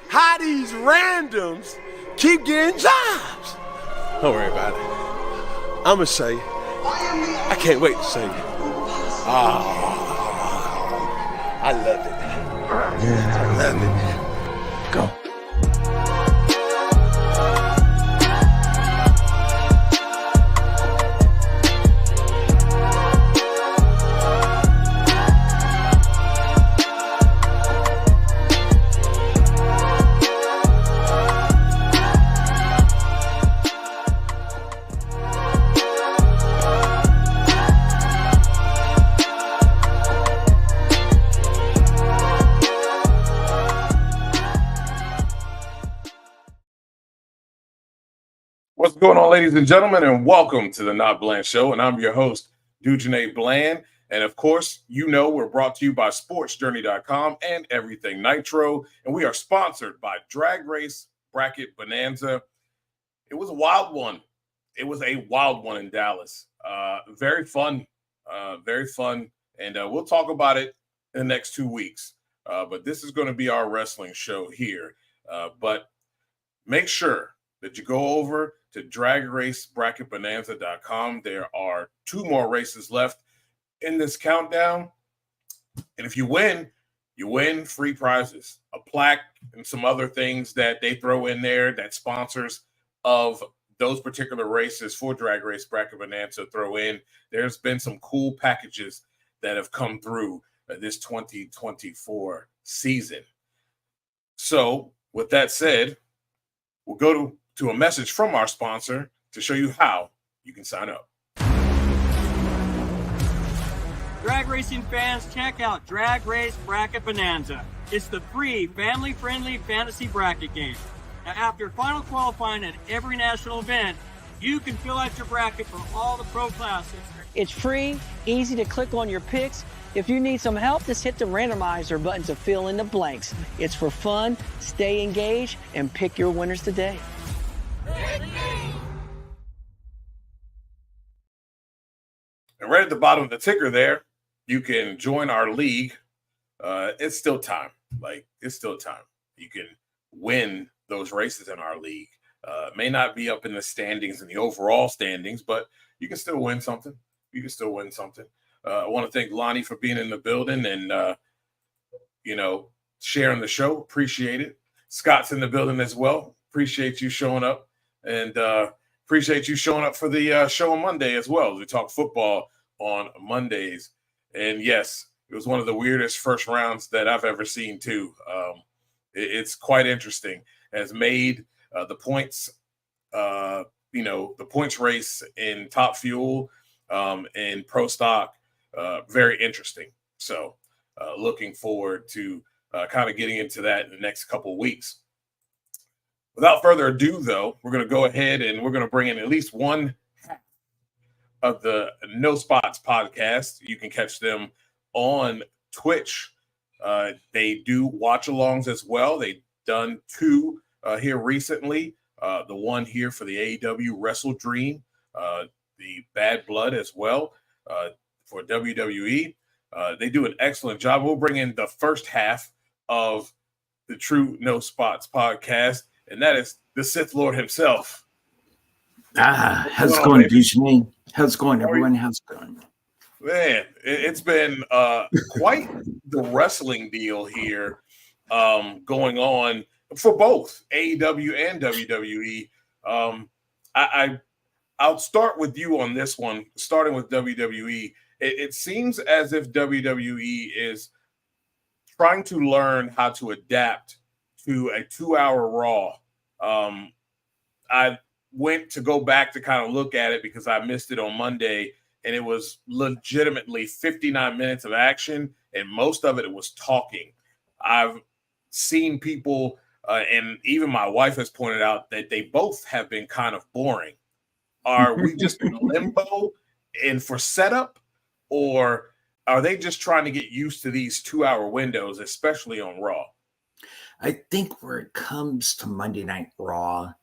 how these randoms keep getting jobs. Don't worry about it. I'ma say it. I can't wait to say it. I love it. I love it. Go. What's going on, ladies and gentlemen, and welcome to the NotBland Show. And I'm your host, Dujane Bland. And of course, you know we're brought to you by SportsJourney.com and Everything Nitro. And we are sponsored by Drag Race Bracket Bonanza. It was a wild one. It was a wild one in Dallas. Very fun. Very fun. And we'll talk about it in the next 2 weeks. But this is going to be our wrestling show here. But make sure that you go over to dragracebracketbonanza.com. There are 2 more races left in this countdown. And if you win free prizes, a plaque and some other things that they throw in there that sponsors of those particular races for Drag Race Bracket Bonanza throw in. There's been some cool packages that have come through this 2024 season. So with that said, we'll go to a message from our sponsor to show you how you can sign up. Drag racing fans, check out Drag Race Bracket Bonanza. It's the free, family-friendly fantasy bracket game. Now, after final qualifying at every national event, you can fill out your bracket for all the pro classes. It's free, easy to click on your picks. If you need some help, just hit the randomizer button to fill in the blanks. It's for fun, stay engaged, and pick your winners today. And right at the bottom of the ticker there, you can join our league. It's still time. It's still time. You can win those races in our league. May not be up in the standings and the overall standings, but you can still win something. I want to thank Lonnie for being in the building and, sharing the show. Appreciate it. Scott's in the building as well. Appreciate you showing up. And appreciate you showing up for the show on Monday as well. We talk football on Mondays. And yes, it was one of the weirdest first rounds that I've ever seen too. It's quite interesting. Has made the points, the points race in Top Fuel and Pro Stock very interesting. So looking forward to kind of getting into that in the next couple of weeks. Without further ado, though, we're going to go ahead and we're going to bring in at least one of the No Spots podcast. You can catch them on Twitch. They do watch-alongs as well. They've done 2 here recently. The one here for the AEW Wrestle Dream, the Bad Blood as well for WWE. They do an excellent job. We'll bring in the first half of the True No Spots podcast, and that is the Sith Lord himself. How's it going, Dujane? How's it going, everyone? How's it going? Man, it's been quite the wrestling deal here going on for both AEW and WWE. I'll start with you on this one, starting with WWE. It seems as if WWE is trying to learn how to adapt to a 2-hour Raw. I went to go back to kind of look at it because I missed it on Monday, and it was legitimately 59 minutes of action, and most of it was talking. I've seen people, and even my wife has pointed out that they both have been kind of boring. Are we just in limbo and for setup, or are they just trying to get used to these 2-hour windows, especially on Raw? I think where it comes to Monday Night Raw,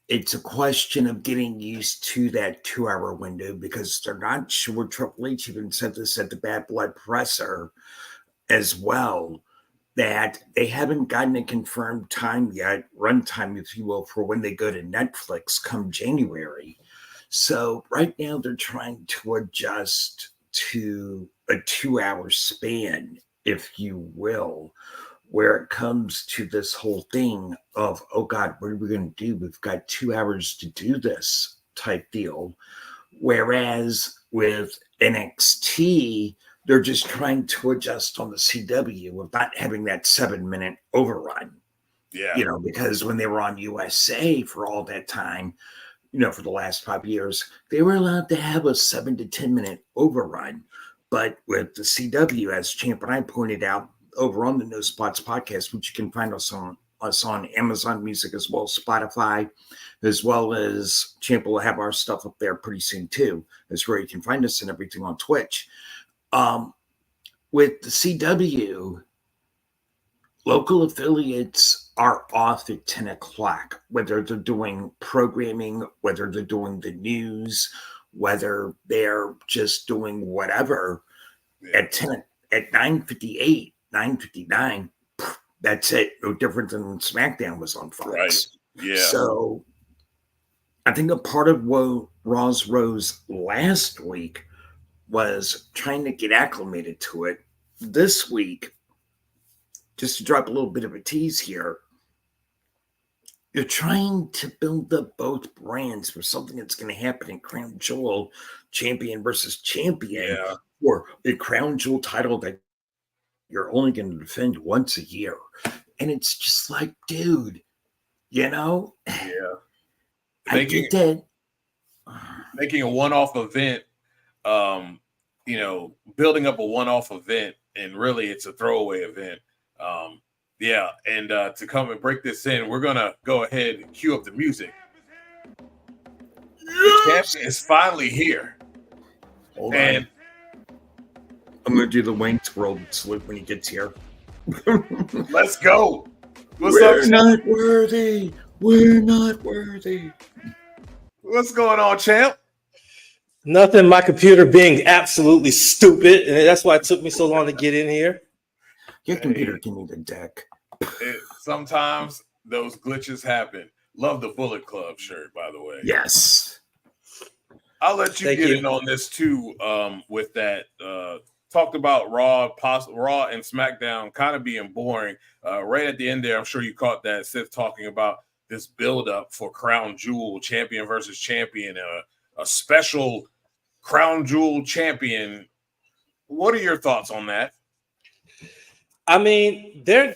it's a question of getting used to that 2-hour window because they're not sure. Triple H even said this at the Bad Blood presser as well. that they haven't gotten a confirmed time yet, runtime, if you will, for when they go to Netflix come January. So right now they're trying to adjust to a 2-hour span, if you will, where it comes to this whole thing of, oh God, what are we going to do? We've got 2 hours to do this type deal. Whereas with NXT, they're just trying to adjust on the CW with not having that 7-minute overrun. Yeah. You know, because when they were on USA for all that time, you know, for the last 5 years, they were allowed to have a 7 to 10 minute overrun. But with the CW, as Champ and I pointed out over on the No Spots podcast, which you can find us on Amazon Music as well as Spotify, as well as Champ will have our stuff up there pretty soon too. That's where you can find us and everything on Twitch. With the CW, local affiliates are off at 10 o'clock, whether they're doing programming, whether they're doing the news, whether they're just doing whatever. At 9:58, 9:59, that's it. No different than SmackDown was on Fox. Right. Yeah. So I think a part of what Raw's rose last week was trying to get acclimated to it. This week, just to drop a little bit of a tease here, you're trying to build up both brands for something that's going to happen in Crown Jewel, champion versus champion, or a Crown Jewel title that you're only going to defend once a year. And it's just like, dude, you know? Yeah. I get that. Making a one-off event, you know, building up a one-off event, and really it's a throwaway event. And to come and break this in, we're going to go ahead and cue up the music. The champion is finally here. Hold on. I'm going to do the Wayne's World salute when he gets here. Let's go. We're not worthy. We're not worthy. What's going on, champ? Nothing. My computer being absolutely stupid, and that's why it took me so long to get in here. Your computer can need a deck. Sometimes those glitches happen. Love the Bullet Club shirt, by the way. Yes. I'll let you get in on this too. With that, talked about Raw and SmackDown kind of being boring. Right at the end there, I'm sure you caught that Sith talking about this build-up for Crown Jewel champion versus champion, a special Crown Jewel champion. What are your thoughts on that? I mean, they're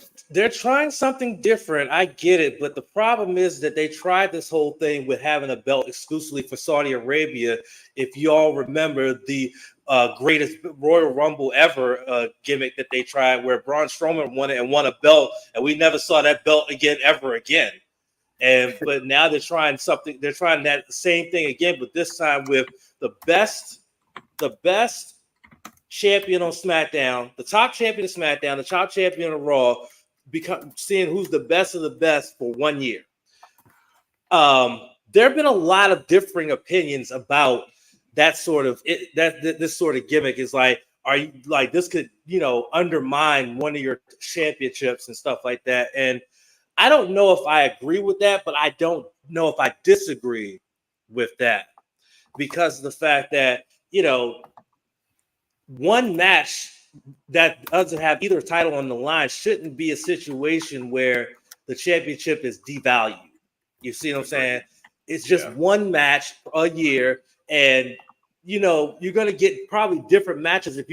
trying something different. I get it, but the problem is that they tried this whole thing with having a belt exclusively for Saudi Arabia. If you all remember the greatest Royal Rumble ever gimmick that they tried, where Braun Strowman won it and won a belt, and we never saw that belt again ever again. But now they're trying something. They're trying that same thing again, but this time with the best champion on SmackDown, the top champion of SmackDown, the top champion of Raw, seeing who's the best of the best for 1 year. There have been a lot of differing opinions about that sort of this sort of gimmick. Is like, are you like this could undermine one of your championships and stuff like that? And I don't know if I agree with that, but I don't know if I disagree with that because of the fact that one match that doesn't have either title on the line shouldn't be a situation where the championship is devalued. You see what I'm saying? It's just one match a year, and you're going to get probably different matches if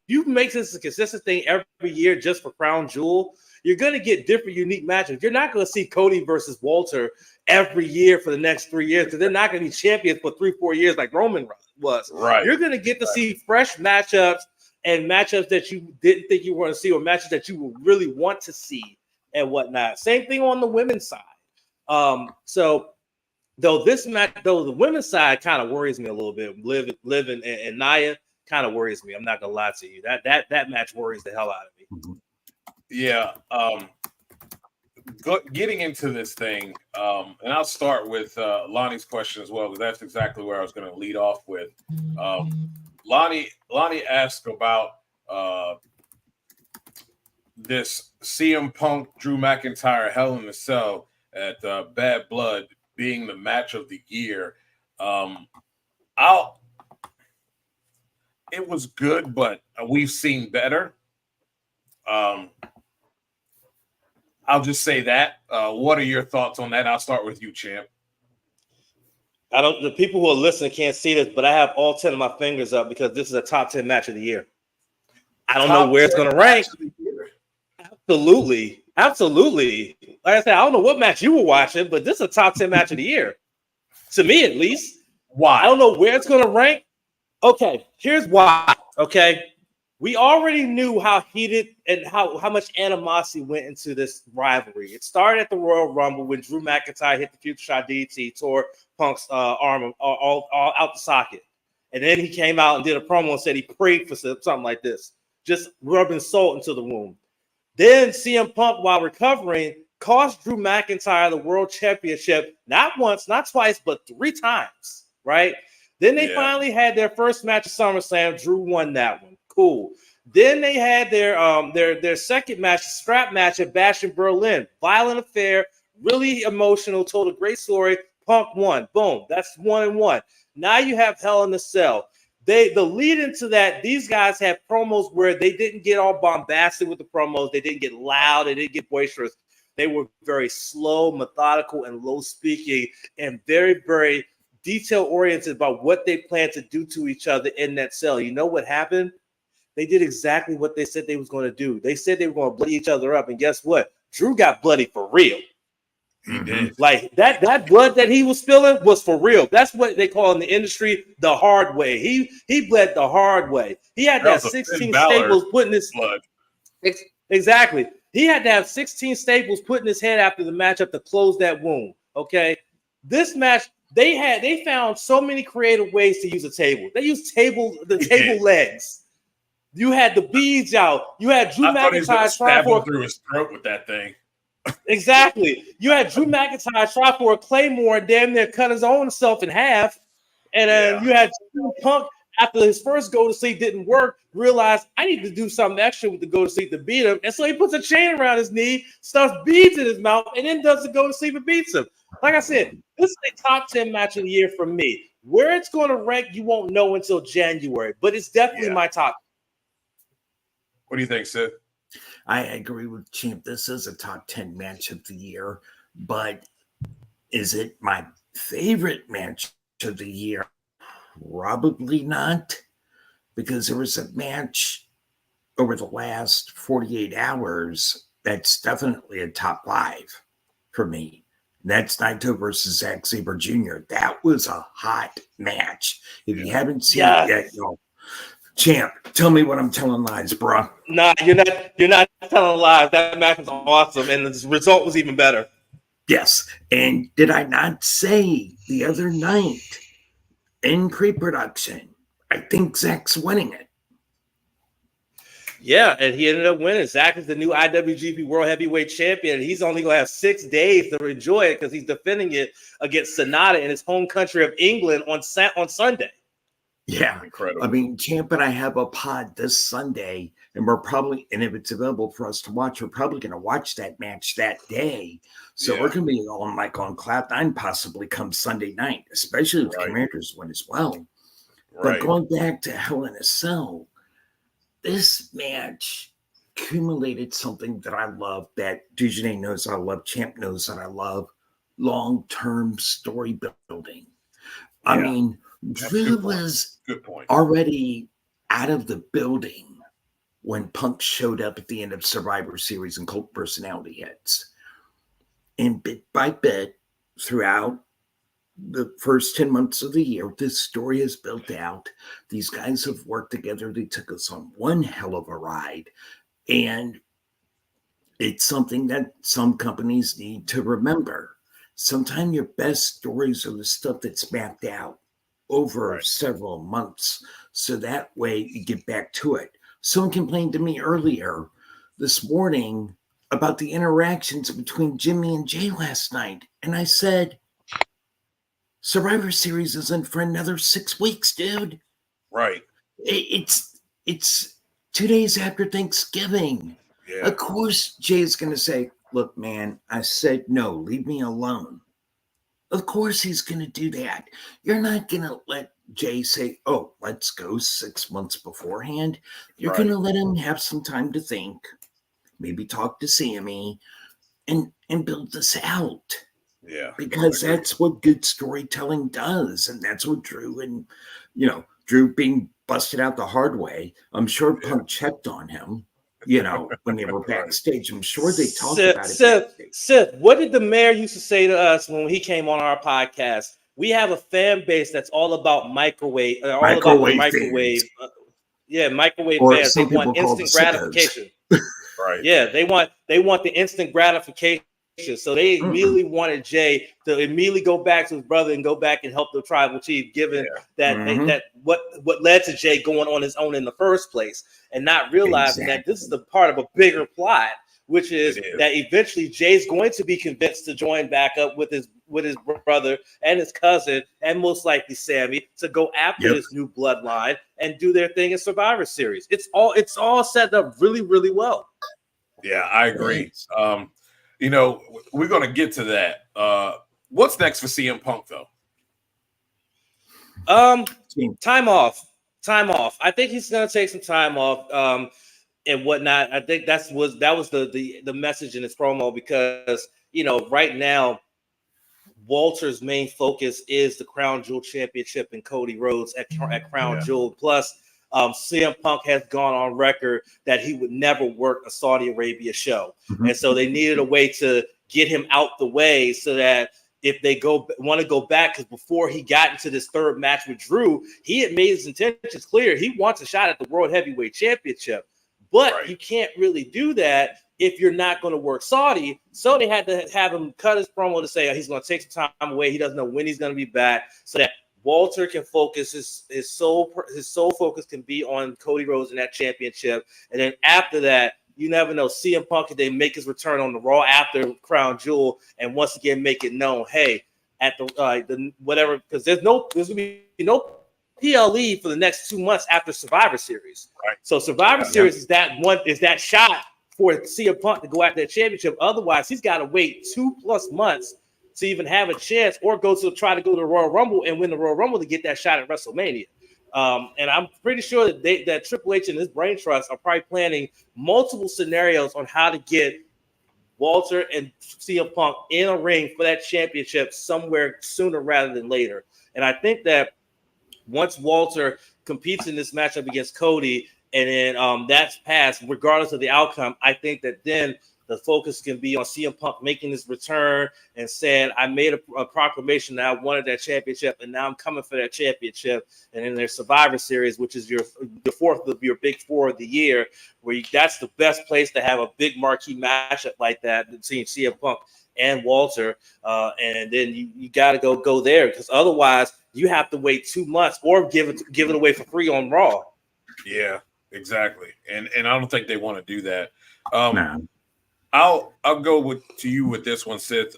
you make this a consistent thing every year just for Crown Jewel. You're going to get different, unique matches. You're not going to see Cody versus Walter every year for the next 3 years because they're not going to be champions for 3-4 years like Roman was. Right. You're going to get to see fresh matchups and matchups that you didn't think you were going to see, or matches that you would really want to see and whatnot. Same thing on the women's side. So though the women's side kind of worries me a little bit. Liv and Nia kind of worries me. I'm not going to lie to you. That match worries the hell out of me. Mm-hmm. Yeah. Getting into this thing, and I'll start with Lonnie's question as well, because that's exactly where I was going to lead off with. Lonnie asked about this CM Punk, Drew McIntyre, Hell in a Cell at Bad Blood being the match of the year. It was good, but we've seen better. I'll just say that. What are your thoughts on that? I'll start with you, champ. The people who are listening can't see this, but I have all 10 of my fingers up because this is a top 10 match of the year. I don't know where it's going to rank. Absolutely. Like I said, I don't know what match you were watching, but this is a top 10 match of the year. To me, at least. Why? I don't know where it's going to rank. Okay, here's why. Okay. We already knew how heated and how much animosity went into this rivalry. It started at the Royal Rumble when Drew McIntyre hit the future shot DT, tore Punk's arm all out the socket. And then he came out and did a promo and said he prayed for something like this, just rubbing salt into the wound. Then CM Punk, while recovering, cost Drew McIntyre the World Championship, not once, not twice, but 3 times, right? Then they finally had their first match at SummerSlam. Drew won that one. Cool. Then they had their second match, strap match at Bash in Berlin. Violent affair, really emotional, told a great story. Punk won. Boom. That's 1-1. Now you have Hell in a Cell. The lead into that, these guys had promos where they didn't get all bombastic with the promos. They didn't get loud. They didn't get boisterous. They were very slow, methodical, and low speaking, and very, very detail oriented about what they planned to do to each other in that cell. You know what happened? They did exactly what they said they was going to do. They said they were going to bloody each other up, and guess what? Drew got bloody for real. He did. Like that blood that he was spilling was for real. That's what they call in the industry the hard way. He bled the hard way. He had to have 16 staples put in his blood. Exactly. He had to have 16 staples put in his head after the matchup to close that wound. Okay. This match, they found so many creative ways to use a table. They used table legs. You had the beads out. You had Drew McIntyre trying for through his throat with that thing. Exactly. You had Drew McIntyre try for a Claymore and damn near cut his own self in half. And then you had Punk, after his first go to sleep didn't work, realized I need to do something extra with the go to sleep to beat him. And so he puts a chain around his knee, stuffs beads in his mouth, and then does the go to sleep and beats him. Like I said, this is a top 10 match of the year for me. Where it's going to rank, you won't know until January, but it's definitely my top. What do you think, Sid? I agree with Champ. This is a top 10 match of the year, but is it my favorite match of the year? Probably not, because there was a match over the last 48 hours that's definitely a top 5 for me. That's Naito versus Zack Sabre Jr. That was a hot match. If you haven't seen it yet, Champ, tell me what I'm telling lies, bro. Nah, you're not telling lies. That match was awesome, and the result was even better. Yes, and did I not say the other night in pre-production, I think Zach's winning it. Yeah, and he ended up winning. Zach is the new IWGP World Heavyweight Champion, and he's only going to have 6 days to enjoy it because he's defending it against Sonata in his home country of England on Sunday. Yeah, incredible. I mean, Champ and I have a pod this Sunday, and we're probably, and if it's available for us to watch, we're probably going to watch that match that day. So we're going to be on Cloud 9 possibly come Sunday night, especially if the Commanders win as well. But going back to Hell in a Cell, this match accumulated something that I love, that Dujanay knows I love, Champ knows that I love, long-term story building. I mean, Drew was already out of the building when Punk showed up at the end of Survivor Series and Cult Personality Hits. And bit by bit, throughout the first 10 months of the year, this story is built out. These guys have worked together. They took us on one hell of a ride. And it's something that some companies need to remember. Sometimes your best stories are the stuff that's mapped out over several months. So that way you get back to it. Someone complained to me earlier this morning about the interactions between Jimmy and Jay last night. And I said, Survivor Series isn't for another 6 weeks, dude. Right. It's 2 days after Thanksgiving. Yeah. Of course, Jay's going to say, look, man, I said no, leave me alone. Of course he's going to do that. You're not going to let Jay say, oh, let's go 6 months beforehand. You're going to let him have some time to think, maybe talk to Sammy, and build this out. Yeah. Because that's what good storytelling does. And that's what Drew and, Drew being busted out the hard way. I'm sure Punk checked on him, when they were backstage. I'm sure they talked about it. Sith, what did the mayor used to say to us when he came on our podcast? We have a fan base that's all about microwave. Microwave fans. Fans. They want instant gratification. Right. Yeah, they want the instant gratification. So they immediately wanted Jay to immediately go back to his brother and go back and help the tribal chief, given that what led to Jay going on his own in the first place, and not realizing that this is the part of a bigger plot, which is that eventually Jay's going to be convinced to join back up with his brother and his cousin, and most likely Sammy, to go after this new bloodline and do their thing in Survivor Series. It's all set up really, really well. Yeah, I agree. We're going to get to that. What's next for CM Punk, though? Time off. I think he's going to take some time off and whatnot. I think that was the message in his promo, because right now Walter's main focus is the Crown Jewel Championship and Cody Rhodes at Crown Jewel. Plus, CM Punk has gone on record that he would never work a Saudi Arabia show. And so they needed a way to get him out the way so that if they want to go back, because before he got into this third match with Drew, he had made his intentions clear. He wants a shot at the World Heavyweight Championship, but you can't really do that if you're not going to work Saudi. So they had to have him cut his promo to say he's going to take some time away. He doesn't know when he's going to be back, so that Walter can focus his sole focus can be on Cody Rhodes in that championship. And then after that, you never know, CM Punk, if they make his return on the Raw after Crown Jewel, and once again make it known, hey, at the whatever, because there's going to be no PLE for the next 2 months after Survivor Series. Right. So Survivor Series is that shot for CM Punk to go after that championship. Otherwise, he's got to wait 2+ months to even have a chance, or try to go to the Royal Rumble and win the Royal Rumble to get that shot at WrestleMania. And I'm pretty sure that Triple H and his brain trust are probably planning multiple scenarios on how to get Walter and CM Punk in a ring for that championship somewhere sooner rather than later. And I think that once Walter competes in this matchup against Cody, and then that's passed, regardless of the outcome, I think that then the focus can be on CM Punk making his return and saying, I made a proclamation that I wanted that championship, and now I'm coming for that championship. And then there's Survivor Series, which is the fourth of your big four of the year, where that's the best place to have a big marquee matchup like that between CM Punk and Walter. And then you got to go there, because otherwise you have to wait 2 months or give it away for free on Raw. Yeah, exactly. And I don't think they want to do that. No. I'll go to you with this one, Sith.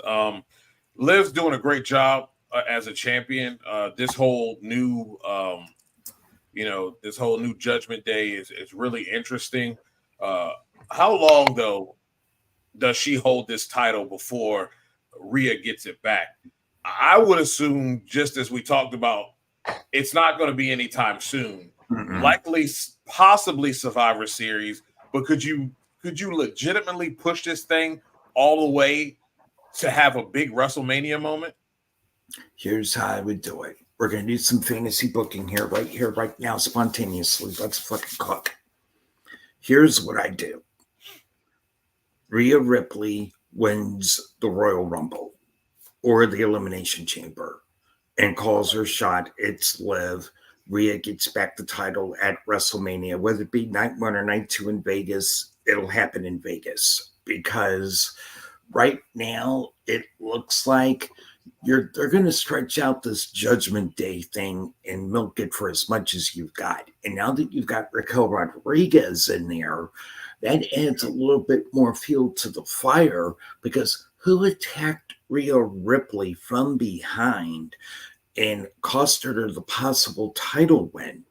Liv's doing a great job as a champion. This whole new, Judgment Day is really interesting. How long though does she hold this title before Rhea gets it back? I would assume, just as we talked about, it's not going to be anytime soon. Likely, possibly Survivor Series, but could you legitimately push this thing all the way to have a big WrestleMania moment? Here's how I would do it. We're going to do some fantasy booking here, right now, spontaneously. Let's fucking cook. Here's what I do. Rhea Ripley wins the Royal Rumble or the Elimination Chamber and calls her shot. It's Liv. Rhea gets back the title at WrestleMania, whether it be night 1 or night 2 in Vegas. It'll happen in Vegas, because right now it looks like they're going to stretch out this Judgment Day thing and milk it for as much as you've got. And now that you've got Raquel Rodriguez in there, that adds a little bit more fuel to the fire, because who attacked Rhea Ripley from behind and cost her the possible title win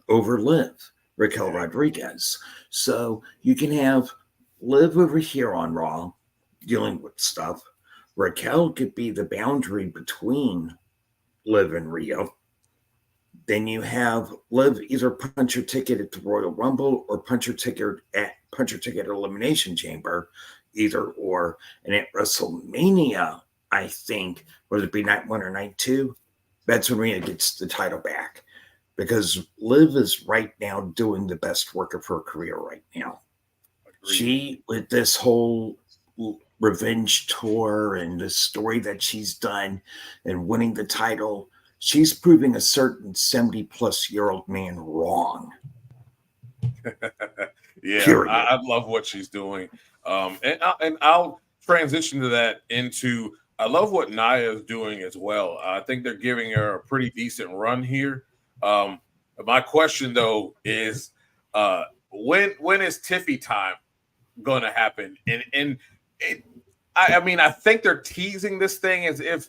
over Liv? Raquel Rodriguez. So you can have Liv over here on Raw, dealing with stuff. Raquel could be the boundary between Liv and Rio. Then you have Liv either punch her ticket at the Royal Rumble or punch her ticket at Elimination Chamber, either or. And at WrestleMania, I think, whether it be night 1 or night 2, that's when Rhea gets the title back. Because Liv is right now doing the best work of her career right now. Agreed. She, with this whole revenge tour and the story that she's done and winning the title, she's proving a certain 70-plus-year-old man wrong. Yeah, I love what she's doing. And I'll transition to that into, I love what Nia is doing as well. I think they're giving her a pretty decent run here. My question, though, is when is Tiffy time going to happen? I mean, I think they're teasing this thing as if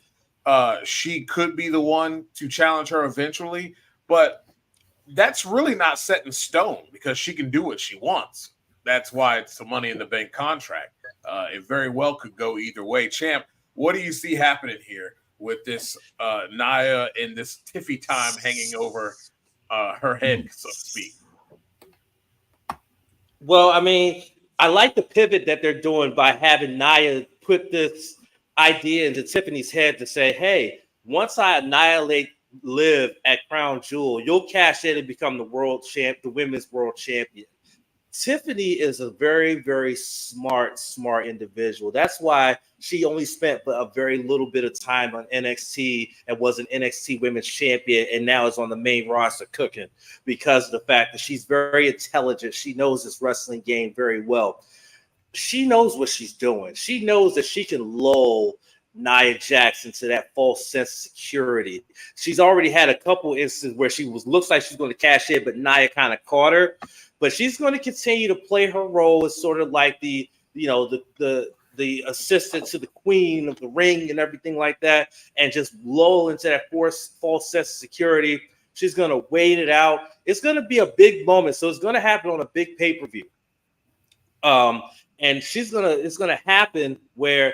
she could be the one to challenge her eventually, but that's really not set in stone because she can do what she wants. That's why it's a Money in the Bank contract. It very well could go either way. Champ, what do you see happening here with this Nia and this Tiffy time hanging over her head, so to speak? Well, I mean, I like the pivot that they're doing by having Nia put this idea into Tiffany's head to say, hey, once I annihilate Liv at Crown Jewel, you'll cash in and become the women's world champion. Tiffany is a very, very smart individual. That's why she only spent a very little bit of time on NXT and was an NXT Women's Champion and now is on the main roster cooking, because of the fact that she's very intelligent. She knows this wrestling game very well. She knows what she's doing. She knows that she can lull Nia Jax into that false sense of security. She's already had a couple instances where looks like she's going to cash in, but Nia kind of caught her. But she's going to continue to play her role as sort of like the assistant to the queen of the ring and everything like that, and just lull into that false sense of security. She's going to wait it out. It's going to be a big moment, so it's going to happen on a big pay-per-view. And it's going to happen where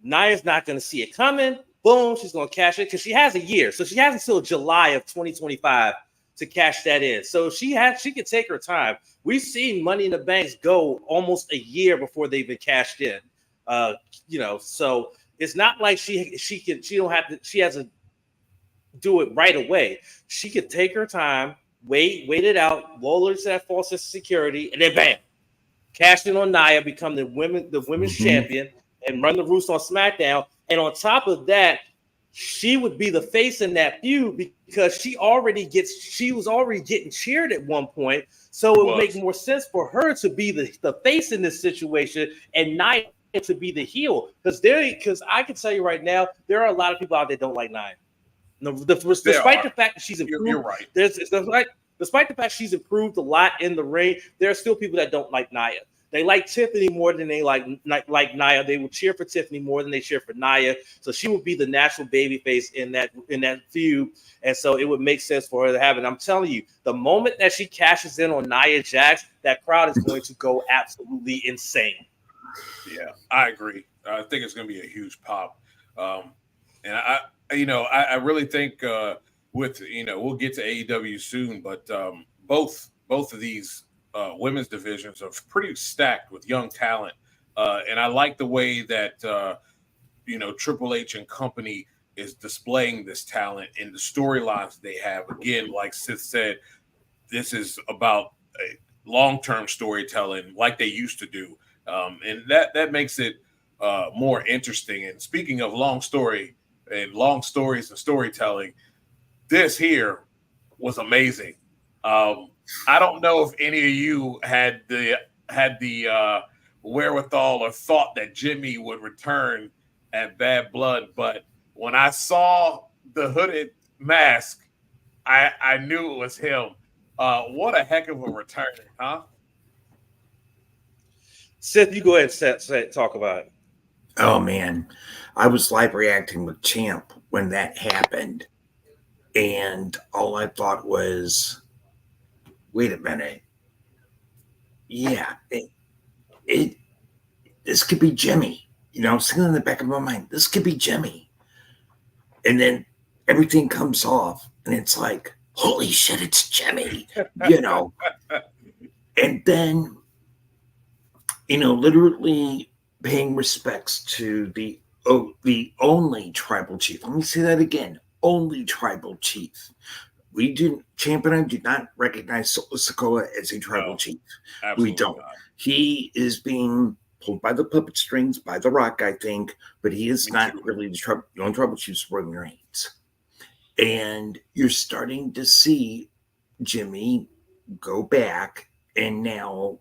Nia's not going to see it coming. Boom, she's going to cash it because she has a year, so she has until July of 2025 to cash that in. So she could take her time. We've seen Money in the Banks go almost a year before they even cashed in. So it's not like she has to do it right away. She could take her time, wait it out, lull her to that false sense of security, and then bam, cash in on Nia, become the women's champion, and run the roost on SmackDown. And on top of that, she would be the face in that feud because she was already getting cheered at one point. So it would make more sense for her to be the face in this situation and Nia to be the heel. Because I can tell you right now, there are a lot of people out there that don't like Nia. Despite the fact that she's improved, you're right. Despite the fact she's improved a lot in the ring, there are still people that don't like Nia. They like Tiffany more than they like Nia. They will cheer for Tiffany more than they cheer for Nia. So she would be the natural babyface in that feud. And so it would make sense for her to have it. I'm telling you, the moment that she cashes in on Nia Jax, that crowd is going to go absolutely insane. Yeah, I agree. I think it's going to be a huge pop. And I really think we'll get to AEW soon, but both of these women's divisions are pretty stacked with young talent. And I like the way that, Triple H and company is displaying this talent in the storylines they have. Again, like Sith said, this is about a long-term storytelling like they used to do. And that makes it more interesting. And speaking of long stories and storytelling, this here was amazing. I don't know if any of you had the wherewithal or thought that Jimmy would return at Bad Blood, but when I saw the hooded mask, I knew it was him. What a heck of a return, huh? Seth, you go ahead and talk about it. Oh man, I was live reacting with Champ when that happened, and all I thought was, wait a minute. Yeah, this could be Jimmy. Sitting in the back of my mind, this could be Jimmy. And then everything comes off, and it's like, holy shit, it's Jimmy, And then, literally paying respects to the only tribal chief. Let me say that again. Only tribal chief. Champ and I do not recognize Solo Sikoa as a tribal chief. We don't. Not. He is being pulled by the puppet strings by The Rock, I think, but he is not really the only tribal chief, Roman Reigns. And you're starting to see Jimmy go back and now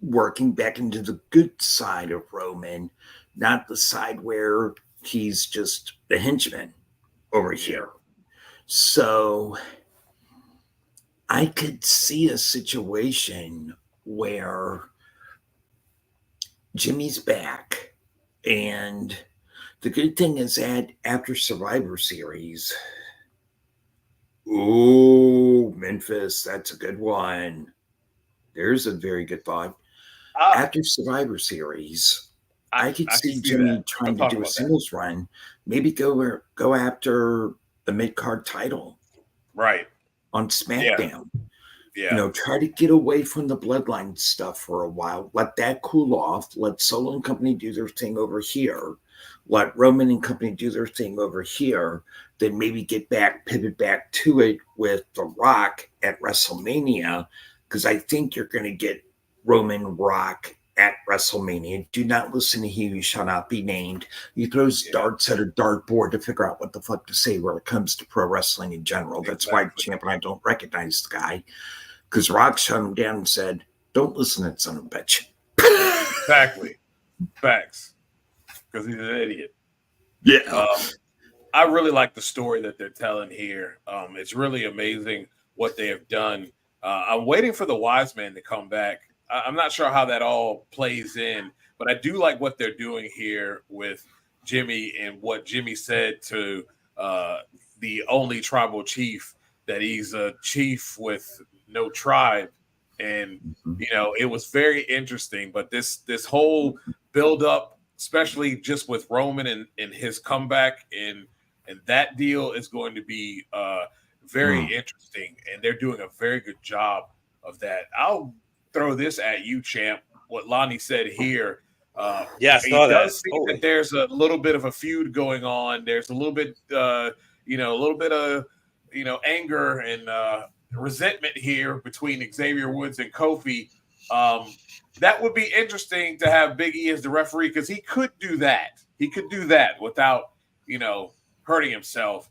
working back into the good side of Roman, not the side where he's just the henchman over here. So I could see a situation where Jimmy's back, and the good thing is that after Survivor Series, Memphis, that's a good one. There's a very good thought. After Survivor Series, I could see Jimmy trying to do a singles run, maybe go after the mid-card title. Right. On SmackDown. Yeah. Try to get away from the bloodline stuff for a while. Let that cool off. Let Solo and company do their thing over here. Let Roman and company do their thing over here. Then maybe pivot back to it with The Rock at WrestleMania, because I think you're going to get Roman Rock at WrestleMania. Do not listen to He Who Shall Not Be Named. He throws darts at a dartboard to figure out what the fuck to say when it comes to pro wrestling in general. That's why Champ and I don't recognize the guy, because Rock shut him down and said, don't listen to that son of a bitch. Exactly. Facts. Because he's an idiot. Yeah. I really like the story that they're telling here. It's really amazing what they have done. I'm waiting for the wise man to come back. I'm not sure how that all plays in, but I do like what they're doing here with Jimmy and what Jimmy said to the only tribal chief, that he's a chief with no tribe. And, it was very interesting. But this whole build up, especially just with Roman and his comeback and that deal is going to be very interesting. And they're doing a very good job of that. I'll throw this at you, Champ. What Lonnie said here. Yes, it does seem that there's a little bit of a feud going on. There's a little bit, of anger and resentment here between Xavier Woods and Kofi. That would be interesting to have Big E as the referee, because he could do that. He could do that without, hurting himself.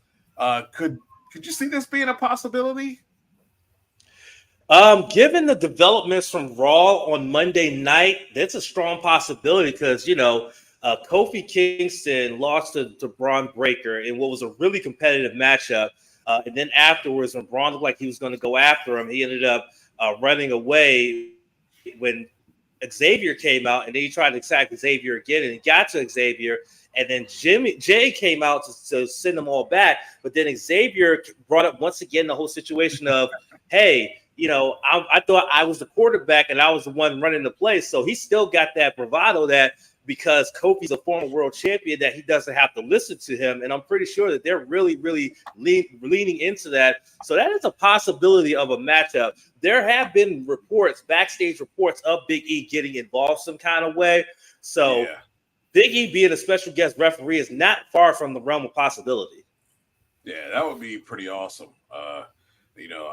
Could you see this being a possibility? Given the developments from Raw on Monday night, that's a strong possibility, because Kofi Kingston lost to Braun Breaker in what was a really competitive matchup, and then afterwards, when Braun looked like he was going to go after him, he ended up running away when Xavier came out, and then he tried to attack Xavier again, and he got to Xavier, and then Jay came out to send them all back, but then Xavier brought up once again the whole situation of, hey, I thought I was the quarterback and I was the one running the play. So he still got that bravado that because Kofi's a former world champion, that he doesn't have to listen to him. And I'm pretty sure that they're really, really leaning into that. So that is a possibility of a matchup. There have been backstage reports of Big E getting involved some kind of way. So Big E being a special guest referee is not far from the realm of possibility. Yeah, that would be pretty awesome.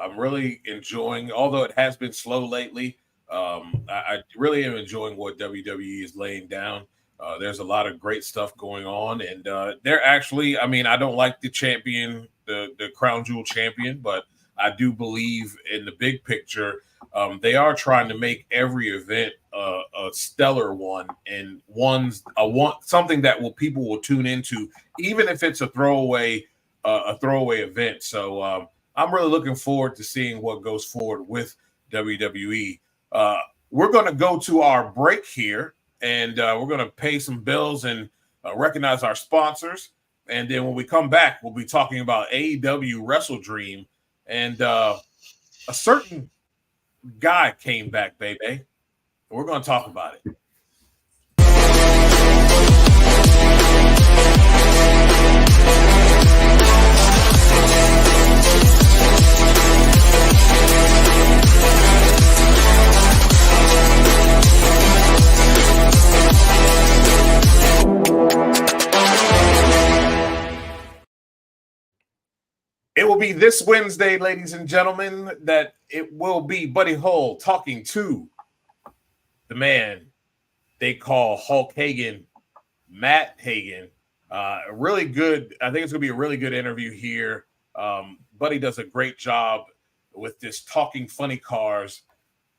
I'm really enjoying, although it has been slow lately, I really am enjoying what WWE is laying down. There's a lot of great stuff going on, and they're actually, I don't like the champion, the crown jewel champion, but I do believe in the big picture. They are trying to make every event a stellar one, and something that people will tune into, even if it's a throwaway event. So I'm really looking forward to seeing what goes forward with WWE. We're going to go to our break here, and we're going to pay some bills and recognize our sponsors. And then when we come back, we'll be talking about AEW Wrestle Dream. And a certain guy came back, baby. We're going to talk about it. It will be this Wednesday, ladies and gentlemen, that it will be Buddy Hull talking to the man they call Hulk Hogan, Matt Hagan. Really good. I think it's going to be a really good interview here. Buddy does a great job with this talking funny cars.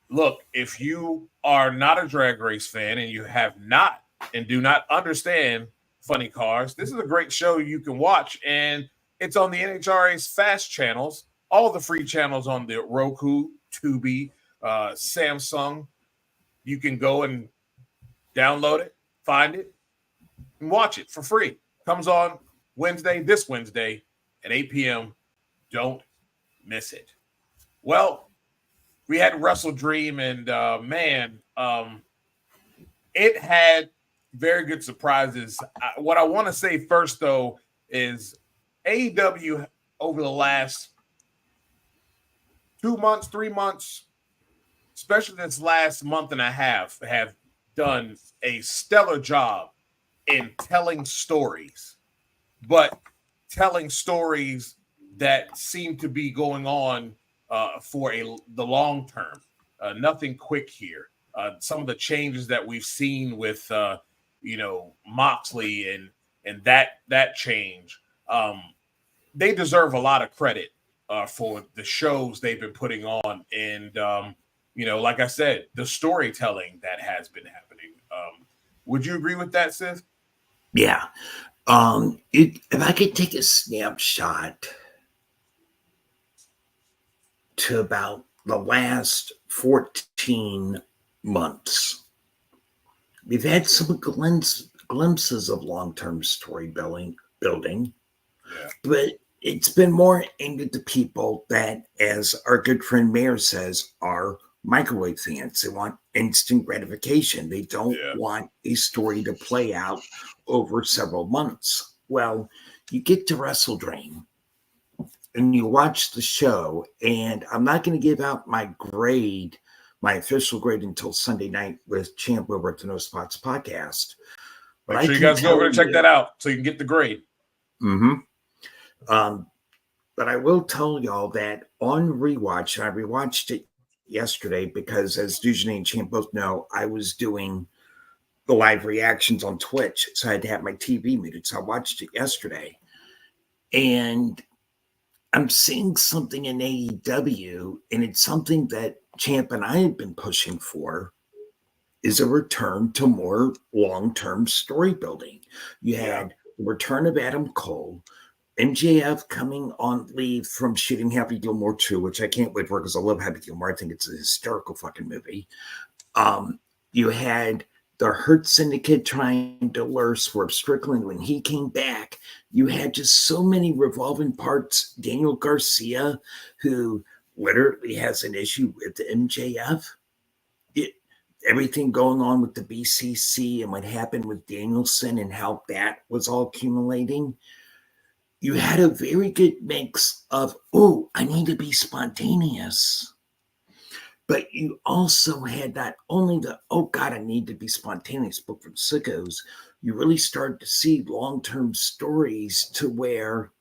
Look, if you are not a drag race fan and you have not and do not understand funny cars, this is a great show you can watch. And it's on the NHRA's fast channels, all the free channels on the Roku, Tubi, Samsung. You can go and download it, find it, and watch it for free. Comes on this Wednesday at 8 p.m. Don't miss it. Well, we had Wrestle Dream, and it had very good surprises. What I want to say first, though, is AEW over the last 2 months, 3 months, especially this last month and a half, have done a stellar job in telling stories, but telling stories that seem to be going on for the long term. Nothing quick here. Some of the changes that we've seen with Moxley and that change, they deserve a lot of credit for the shows they've been putting on, and like I said, the storytelling that has been happening. Would you agree with that, Sith? Yeah. If I could take a snapshot to about the last 14 months, we've had some glimpses of long-term story building, but it's been more aimed at the people that, as our good friend Mayor says, are microwave fans. They want instant gratification. They don't want a story to play out over several months. Well, you get to Wrestle Dream and you watch the show, and I'm not going to give out my official grade until Sunday night with Champ over at the No Spots podcast. Make sure you guys go over and check that out so you can get the grade. Mm-hmm. But I will tell y'all that on rewatch, and I rewatched it yesterday because, as Dujane and Champ both know, I was doing the live reactions on Twitch, so I had to have my TV muted. So I watched it yesterday, and I'm seeing something in AEW, and it's something that Champ and I had been pushing for, is a return to more long-term story building. You had the return of Adam Cole, MJF coming on leave from shooting Happy Gilmore 2, which I can't wait for because I love Happy Gilmore. I think it's a hysterical fucking movie. You had the Hurt Syndicate trying to lure Swerve Strickland when he came back. You had just so many revolving parts. Daniel Garcia, who literally has an issue with the MJF. Everything going on with the BCC and what happened with Danielson and how that was all accumulating. You had a very good mix of, I need to be spontaneous. But you also had not only the, I need to be spontaneous, but for sickos, you really started to see long-term stories to where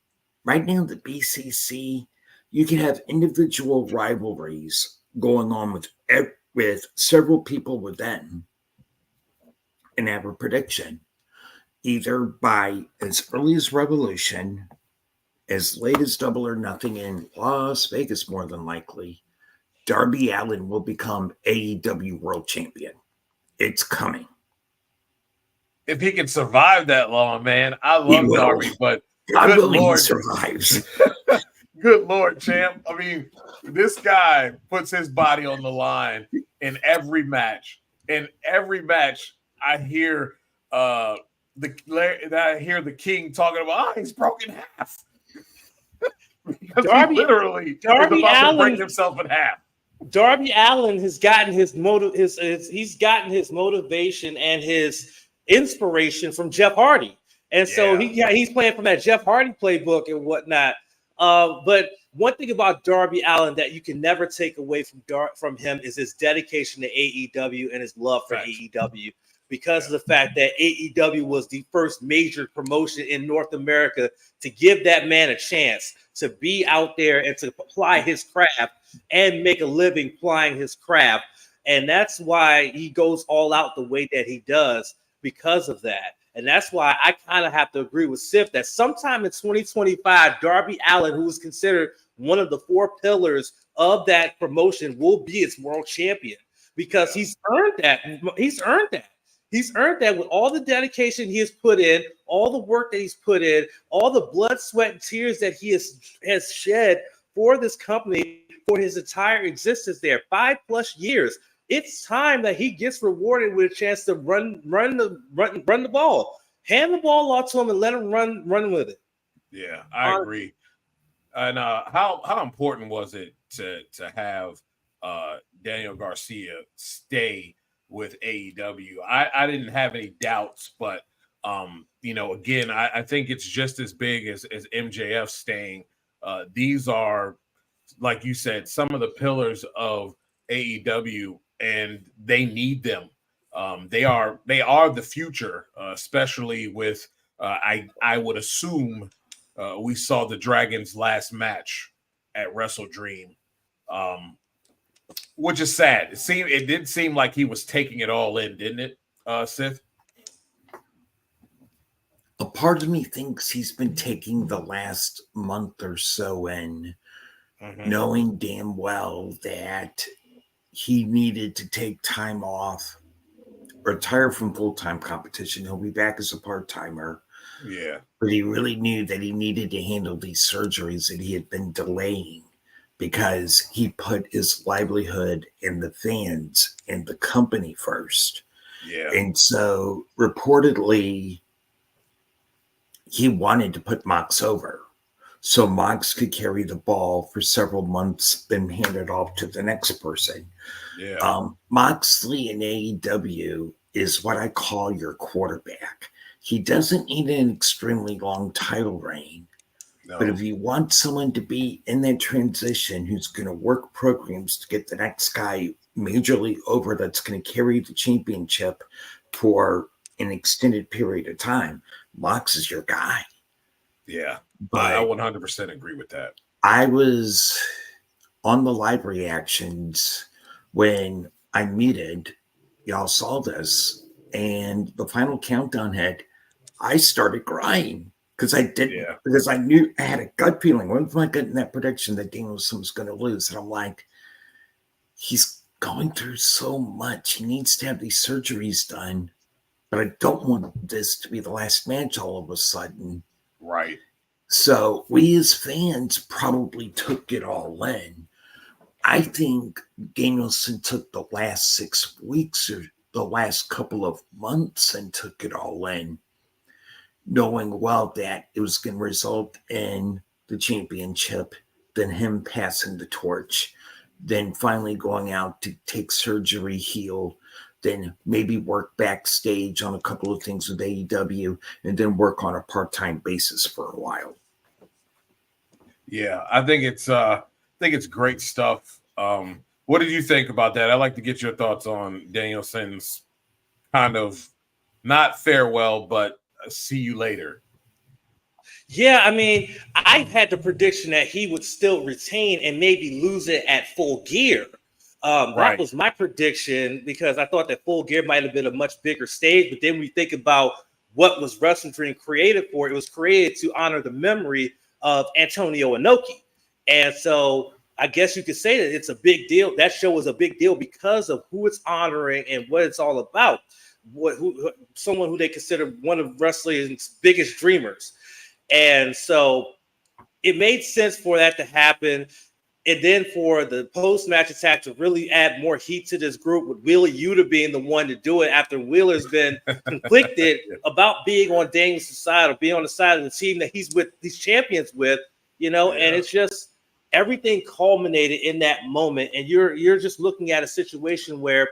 right now the BCC, you can have individual rivalries going on with several people within and have a prediction. Either by as early as Revolution, as late as Double or Nothing in Las Vegas, more than likely, Darby Allin will become AEW World Champion. It's coming. If he can survive that long, man, I love Darby, but good Lord, he survives. Good Lord, Champ. I mean, this guy puts his body on the line in every match. In every match, I hear the King talking about, he's broken half. Because Darby is about to break himself in half. Darby Allin has gotten his motivation and his inspiration from Jeff Hardy, and so he's playing from that Jeff Hardy playbook and whatnot. But one thing about Darby Allin that you can never take away from him is his dedication to AEW and his love for AEW. because of the fact that AEW was the first major promotion in North America to give that man a chance to be out there and to apply his craft and make a living plying his craft. And that's why he goes all out the way that he does because of that. And that's why I kind of have to agree with Sif that sometime in 2025, Darby Allin, who is considered one of the 4 pillars of that promotion, will be its world champion because he's earned that. He's earned that. He's earned that with all the dedication he has put in, all the work that he's put in, all the blood, sweat, and tears that he has shed for this company for his entire existence there, 5+ years. It's time that he gets rewarded with a chance to run the ball. Hand the ball off to him and let him run with it. Yeah, I agree. And how important was it to have Daniel Garcia stay with AEW? I didn't have any doubts, but again, I think it's just as big as MJF staying. These are, like you said, some of the pillars of AEW, and they need them. They are the future, especially with I would assume we saw the Dragons' last match at Wrestle Dream, which is sad. It did seem like he was taking it all in, didn't it, Sith? A part of me thinks he's been taking the last month or so in, knowing damn well that he needed to take time off, retire from full-time competition. He'll be back as a part-timer. Yeah. But he really knew that he needed to handle these surgeries that he had been delaying because he put his livelihood and the fans and the company first. Yeah. And so reportedly, he wanted to put Mox over so Mox could carry the ball for several months, then hand it off to the next person. Yeah. Moxley in AEW is what I call your quarterback. He doesn't need an extremely long title reign. No. But if you want someone to be in that transition who's going to work programs to get the next guy majorly over that's going to carry the championship for an extended period of time, Mox is your guy. Yeah, but I 100% agree with that. I was on the live reactions when I muted. Y'all saw this, and the final countdown hit. I started crying because I didn't, because I knew I had a gut feeling. When was I getting that prediction that Danielson was going to lose? And I'm like, he's going through so much. He needs to have these surgeries done, but I don't want this to be the last match all of a sudden. Right. So we as fans probably took it all in. I think Danielson took the last 6 weeks or the last couple of months and took it all in, knowing well that it was going to result in the championship, then him passing the torch, then finally going out to take surgery, heal, then maybe work backstage on a couple of things with AEW, and then work on a part-time basis for a while. Yeah, I think it's great stuff. What did you think about that? I'd like to get your thoughts on Danielson's kind of not farewell, but see you later. Yeah, I mean, I had the prediction that he would still retain and maybe lose it at Full Gear. That was my prediction because I thought that Full Gear might have been a much bigger stage. But then we think about what was Wrestling Dream created for. It was created to honor the memory of Antonio Inoki. And so I guess you could say that it's a big deal. That show was a big deal because of who it's honoring and what it's all about. Someone who they consider one of wrestling's biggest dreamers. And so it made sense for that to happen. And then for the post-match attack to really add more heat to this group with Wheeler Yuta being the one to do it after Wheeler's been conflicted about being on Danielson's side or being on the side of the team that he's champions with, and it's just everything culminated in that moment. And you're just looking at a situation where,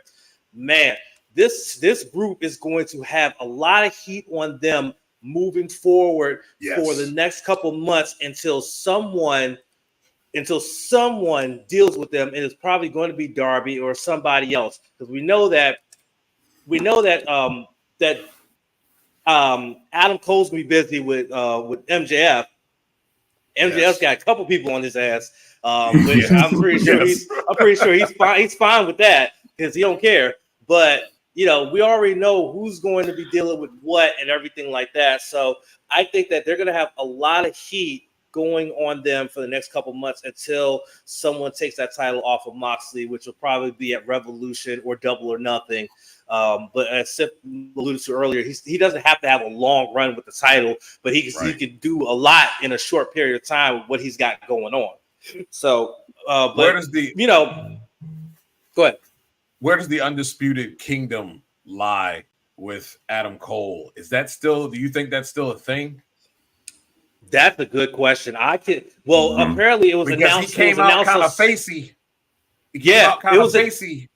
man, this group is going to have a lot of heat on them moving forward for the next couple months until someone deals with them, and it's probably going to be Darby or somebody else, because we know that we know that Adam Cole's gonna be busy with MJF. MJF's got a couple people on his ass, which I'm pretty sure he's fine. He's fine with that because he don't care. But we already know who's going to be dealing with what and everything like that. So I think that they're going to have a lot of heat going on them for the next couple months until someone takes that title off of Moxley, which will probably be at Revolution or Double or Nothing. But as Sip alluded to earlier, he doesn't have to have a long run with the title, but he can do a lot in a short period of time with what he's got going on. So, where does go ahead. Where does the Undisputed Kingdom lie with Adam Cole? Do you think that's still a thing? That's a good question. Apparently it was announced. He came out kind of facey. Facey.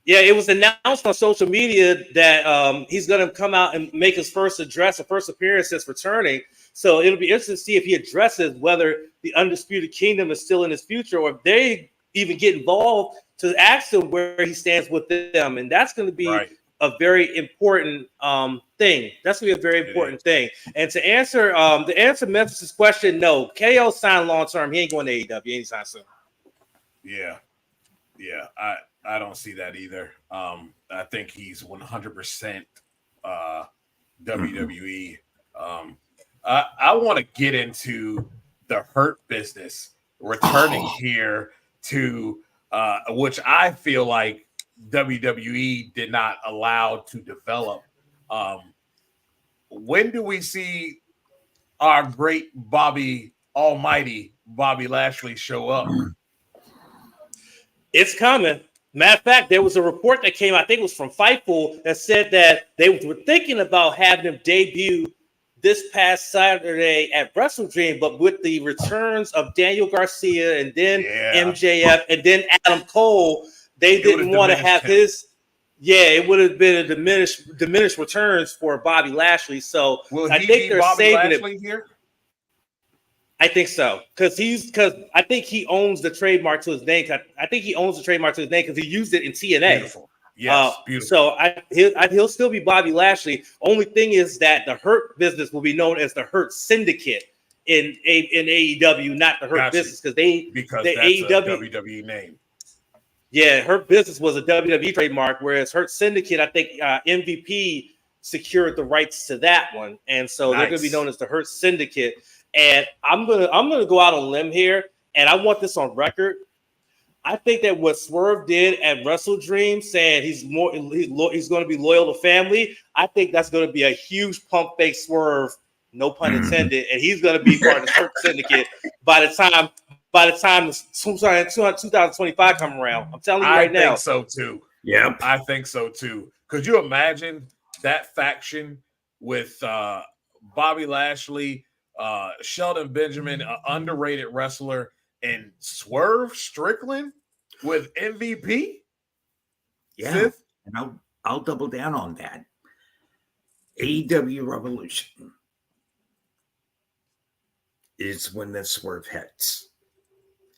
Yeah, it was announced on social media that he's going to come out and make his first appearance since returning. So it'll be interesting to see if he addresses whether the Undisputed Kingdom is still in his future or if they even get involved to ask him where he stands with them. And that's going to be a very important thing. That's going to be a very important thing. And to answer Memphis' question, no, KO signed long-term. He ain't going to AEW anytime soon. Yeah. I don't see that either. I think he's 100% WWE. I want to get into the Hurt Business returning here to which I feel like WWE did not allow to develop. When do we see our great almighty Bobby Lashley show up? It's coming. Matter of fact, there was a report that came, I think it was from Fightful, that said that they were thinking about having him debut this past Saturday at WrestleDream, but with the returns of Daniel Garcia and then MJF and then Adam Cole, they didn't want to have his. Yeah, it would have been a diminished returns for Bobby Lashley. So I think they're Bobby saving Lashley it here. I think so because I think he owns the trademark to his name. I think he owns the trademark to his name because he used it in TNA. Beautiful. Yes, beautiful. So he'll still be Bobby Lashley. Only thing is that the Hurt Business will be known as the Hurt Syndicate in AEW, not the Hurt Business because that's AEW, a WWE name. Yeah, Hurt Business was a WWE trademark, whereas Hurt Syndicate, I think MVP secured the rights to that one, and so they're going to be known as the Hurt Syndicate. And I'm gonna go out on a limb here, and I want this on record. I think that what Swerve did at WrestleDream, saying he's going to be loyal to family, I think that's going to be a huge pump fake Swerve, no pun intended, and he's going to be part of the Hurt Syndicate by the time 2025 come around. I'm telling you right now. I think so too. Yeah, I think so too. Could you imagine that faction with Bobby Lashley? Sheldon Benjamin, an underrated wrestler, and Swerve Strickland with MVP. Yeah, Sith? And I'll double down on that. AEW Revolution is when the Swerve hits.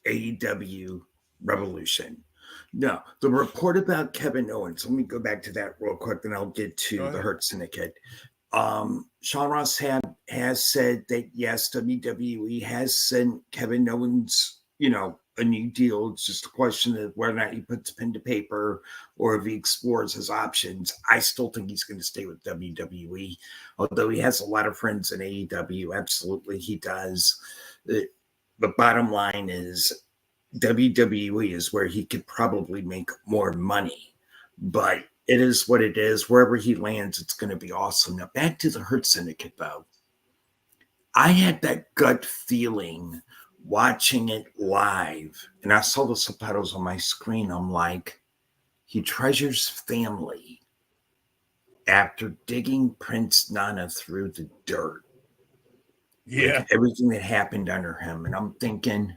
AEW Revolution. No, the report about Kevin Owens. Let me go back to that real quick, then I'll get to the Hurt Syndicate. Sean Ross has said that yes, WWE has sent Kevin Owens, a new deal. It's just a question of whether or not he puts pen to paper or if he explores his options. I still think he's going to stay with WWE, although he has a lot of friends in AEW. Absolutely, he does. The bottom line is WWE is where he could probably make more money, but it is what it is. Wherever he lands, it's going to be awesome. Now, back to the Hurt Syndicate, though. I had that gut feeling watching it live, and I saw the subtitles on my screen. I'm like, he treasures family after digging Prince Nana through the dirt. Yeah. Like everything that happened under him. And I'm thinking,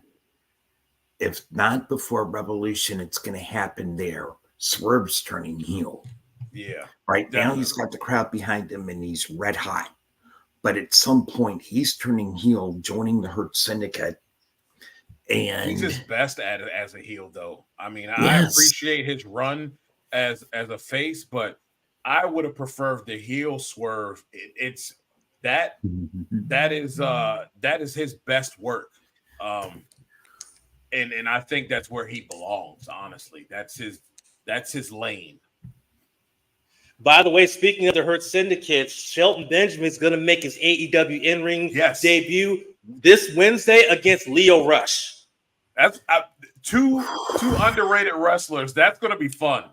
if not before Revolution, it's going to happen there. Swerve's turning heel. Yeah. Right now he's got the crowd behind him and he's red hot. But at some point he's turning heel, joining the Hurt Syndicate. And he's his best at it as a heel, though. I mean, I appreciate his run as a face, but I would have preferred the heel swerve. That is his best work. And I think that's where he belongs, honestly. That's his lane. By the way, speaking of the Hurt Syndicate, Shelton Benjamin is going to make his AEW in-ring debut this Wednesday against Leo Rush. That's two underrated wrestlers. That's going to be fun.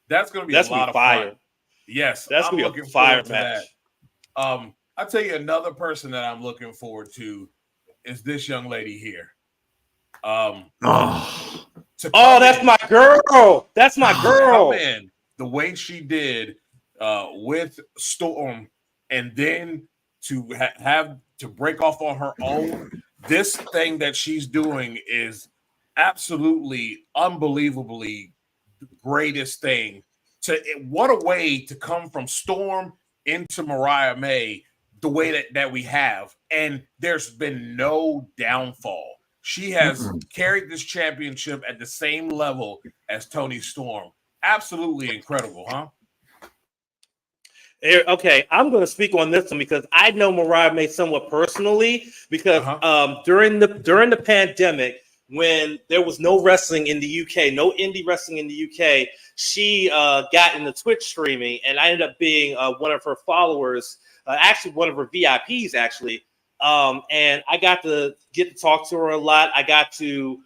That's going to be a lot of fun. Yes, that's going to be a fire match. I'll tell you another person that I'm looking forward to is this young lady here. That's my girl. That's my girl. Come in the way she did with Storm, and then to have to break off on her own. This thing that she's doing is absolutely unbelievably the greatest thing. What a way to come from Storm into Mariah May the way that we have, and there's been no downfall. She has carried this championship at the same level as Toni Storm. Absolutely incredible, huh? Okay, I'm going to speak on this one because I know Mariah May somewhat personally because during the pandemic, when there was no wrestling in the UK, no indie wrestling in the UK, she got into Twitch streaming, and I ended up being one of her followers, actually one of her VIPs, actually. And I got to talk to her a lot. I got to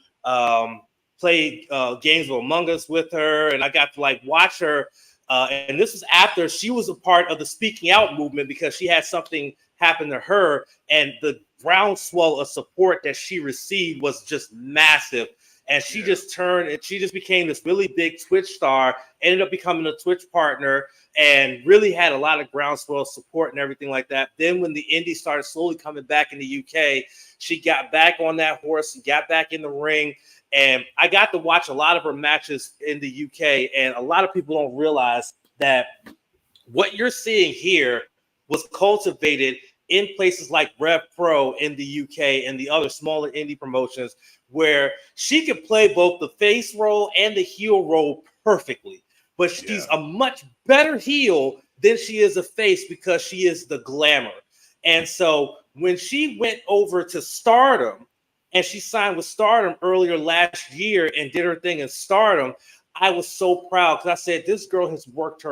play games of Among Us with her, and I got to watch her. And this was after she was a part of the speaking out movement because she had something happen to her, and the groundswell of support that she received was just massive. And she just turned and she just became this really big Twitch star, ended up becoming a Twitch partner, and really had a lot of groundswell support and everything like that. Then when the indies started slowly coming back in the UK, she got back on that horse and got back in the ring. And I got to watch a lot of her matches in the UK, and a lot of people don't realize that what you're seeing here was cultivated in places like Rev Pro in the UK and the other smaller indie promotions, where she could play both the face role and the heel role perfectly. But she's a much better heel than she is a face because she is the glamour. And so when she went over to Stardom, and she signed with Stardom earlier last year and did her thing in Stardom, I was so proud because I said, this girl has worked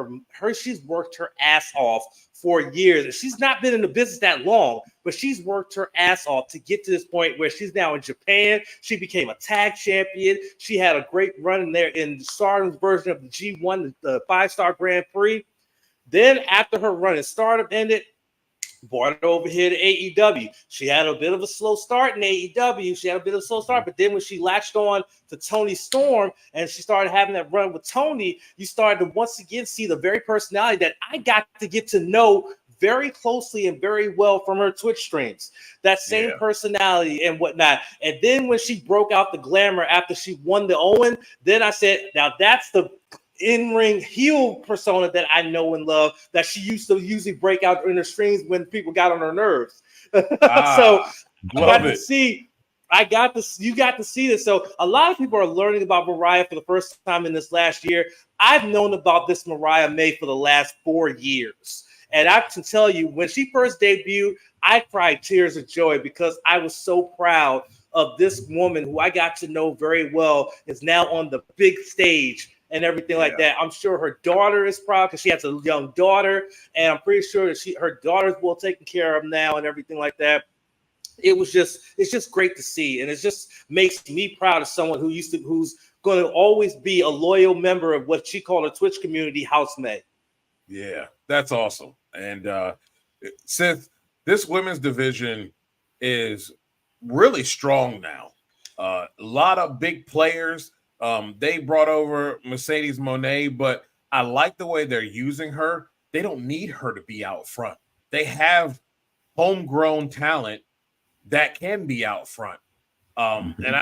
she's worked her ass off for years. And she's not been in the business that long, but she's worked her ass off to get to this point where she's now in Japan. She became a tag champion. She had a great run in there in Stardom's version of the G1, the 5-star Grand Prix. Then after her run in Stardom ended, brought her over here to AEW. She had a bit of a slow start in AEW. But then when she latched on to Toni Storm and she started having that run with Toni, you started to once again see the very personality that I got to get to know very closely and very well from her Twitch streams. That same personality and whatnot. And then when she broke out the glamour after she won the Owen, then I said, now that's the in-ring heel persona that I know and love, that she used to usually break out in her streams when people got on her nerves. So you got to see this. So a lot of people are learning about Mariah for the first time in this last year. I've known about this Mariah May for the last 4 years. And I can tell you, when she first debuted, I cried tears of joy because I was so proud of this woman who I got to know very well, is now on the big stage and everything like that. I'm sure her daughter is proud because she has a young daughter, and I'm pretty sure that her daughter's well taken care of now and everything like that. It's just great to see, and it just makes me proud of someone who's going to always be a loyal member of what she called a Twitch community, House May. Yeah, that's awesome. And since this women's division is really strong now, a lot of big players. They brought over Mercedes Moné, but I like the way they're using her. They don't need her to be out front. They have homegrown talent that can be out front. And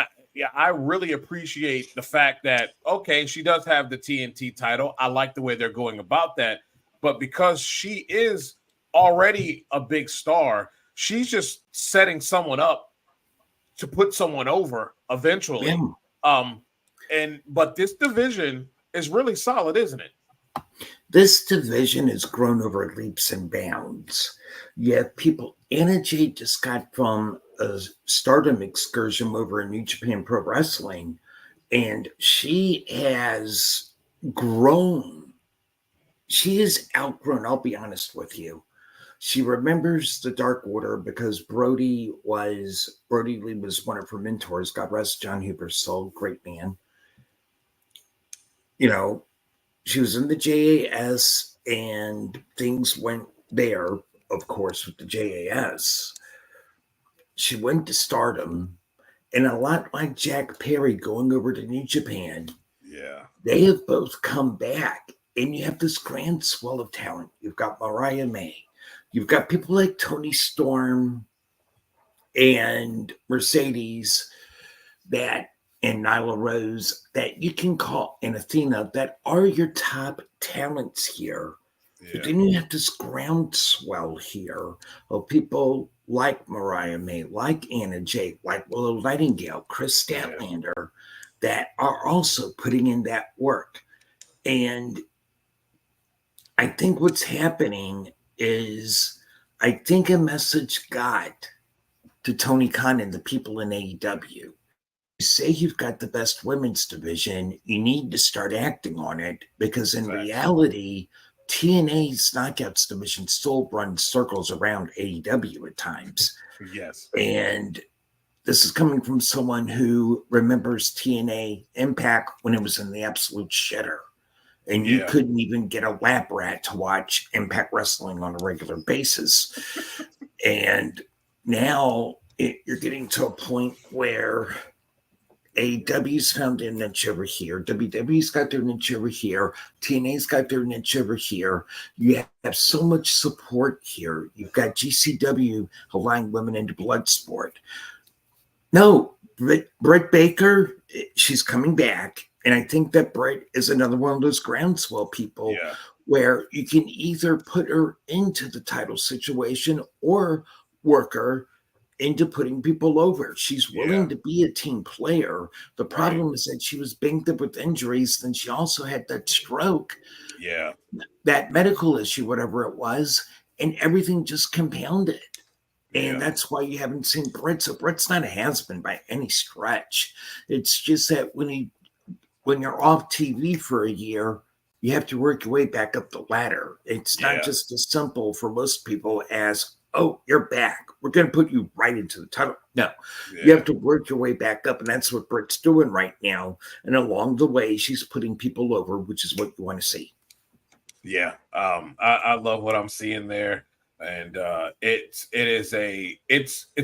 I really appreciate the fact that, okay, she does have the TNT title. I like the way they're going about that. But because she is already a big star, she's just setting someone up to put someone over eventually. Yeah. But this division is really solid, isn't it? This division has grown over leaps and bounds. You have people, Anna Jay just got from a Stardom excursion over in New Japan Pro Wrestling, and she has grown. She has outgrown, I'll be honest with you. She remembers the Dark Order because Brody Lee was one of her mentors. God rest John Huber's soul, great man. You know, she was in the JAS and things went there, of course, with the JAS. She went to Stardom, and a lot like Jack Perry going over to New Japan, they have both come back, and you have this grand swell of talent. You've got Mariah May. You've got people like Toni Storm and Mercedes and Nyla Rose that you can call, and Athena, that are your top talents here. Yeah. But then you have this groundswell here of people like Mariah May, like Anna Jay, like Willow Nightingale, Chris Statlander, that are also putting in that work. And I think what's happening is, I think a message got to Tony Khan and the people in AEW. You say you've got the best women's division, you need to start acting on it, because in reality, TNA's Knockouts division still runs circles around AEW at times. Yes. And this is coming from someone who remembers TNA Impact when it was in the absolute shitter. And you couldn't even get a lap rat to watch Impact Wrestling on a regular basis. And now you're getting to a point where AEW's found their niche over here. WWE's got their niche over here. TNA's got their niche over here. You have so much support here. You've got GCW allowing women into blood sport. No, Britt Baker, she's coming back. And I think that Britt is another one of those groundswell people where you can either put her into the title situation or work her into putting people over. She's willing to be a team player. The problem is that she was banged up with injuries. Then she also had that stroke, that medical issue, whatever it was, and everything just compounded. And that's why you haven't seen Britt. So Britt's not a has-been by any stretch. It's just that when you're off TV for a year, you have to work your way back up the ladder. It's not just as simple for most people as, oh, you're back, we're going to put you right into the title. No, you have to work your way back up, and that's what Britt's doing right now. And along the way, she's putting people over, which is what you want to see. Yeah, I love what I'm seeing there, and it's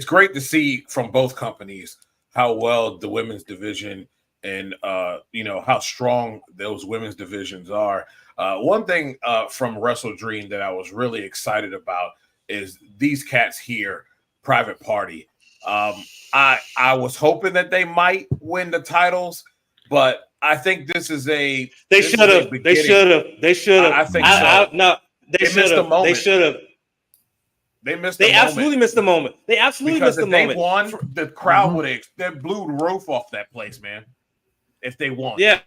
great to see from both companies how well the women's division and how strong those women's divisions are. One thing from Wrestle Dream that I was really excited about is these cats here, Private Party. I was hoping that they might win the titles, but I think this is they should have. I think so. They missed the moment. They absolutely missed the moment. They absolutely missed the moment. If they won, the crowd would have blew the roof off that place, man. If they won. Yeah.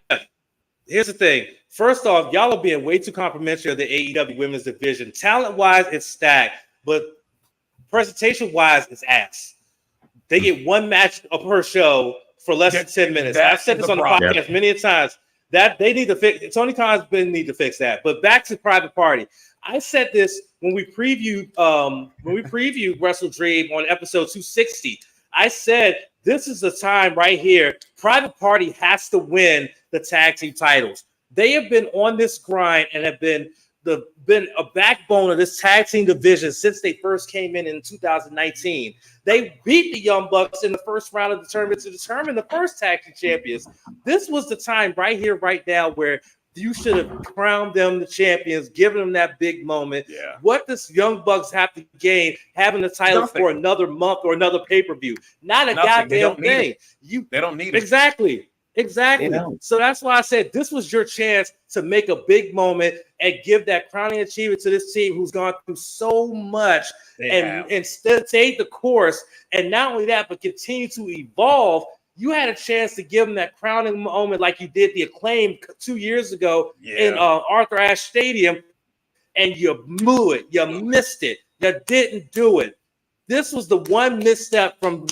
Here's the thing. First off, y'all are being way too complimentary of the AEW women's division. Talent-wise, it's stacked, but presentation-wise, it's ass. They get one match per show for less than 10 minutes. I've said this on the podcast many times. That they need to fix. Tony Khan's been need to fix that. But back to Private Party. I said this when we previewed Wrestle Dream on episode 260. I said this is the time right here. Private Party has to win the tag team titles. They have been on this grind and have been a backbone of this tag team division since they first came in 2019. They beat the Young Bucks in the first round of the tournament to determine the first tag team champions. This was the time right here, right now, where you should have crowned them the champions, given them that big moment. Yeah. What does Young Bucks have to gain having the title for another month or another pay-per-view? Not a goddamn thing. They don't need it. Exactly. So that's why I said this was your chance to make a big moment and give that crowning achievement to this team who's gone through so much and stayed the course. And not only that, but continue to evolve You had a chance to give them that crowning moment like you did the Acclaim 2 years ago in Arthur Ashe Stadium, and you blew it. You missed it. You didn't do it. This was the one misstep from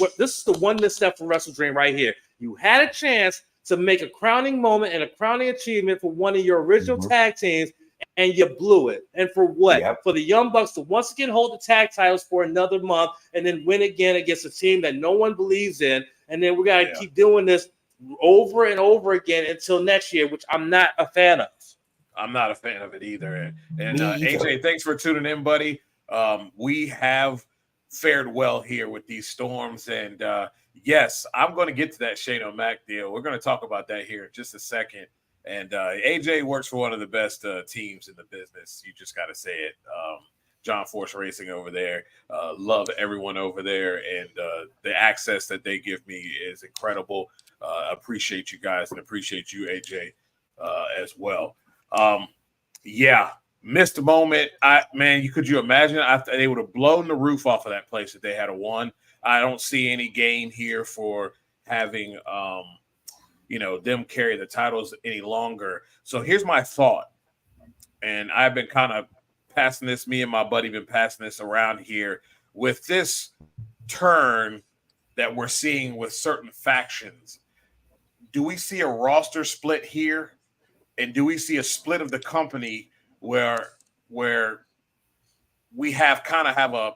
Wrestle Dream right here. You had a chance to make a crowning moment and a crowning achievement for one of your original tag teams, and you blew it. And for what? Yep. For the Young Bucks to once again hold the tag titles for another month and then win again against a team that no one believes in. And then we got to keep doing this over and over again until next year, which I'm not a fan of. I'm not a fan of it either. And AJ, thanks for tuning in, buddy. We have fared well here with these storms. And yes, I'm going to get to that Shane O'Mac deal. We're going to talk about that here in just a second. And AJ works for one of the best teams in the business. You just got to say it. John Force Racing over there. Love everyone over there. And the access that they give me is incredible. Appreciate you guys and appreciate you, AJ, as well. Missed a moment. Could you imagine? They would have blown the roof off of that place if they had won. I don't see any gain here for having them carry the titles any longer. So here's my thought, and I've been kind of passing this. Me and my buddy been passing this around here with this turn that we're seeing with certain factions. Do we see a roster split here? And do we see a split of the company where we have a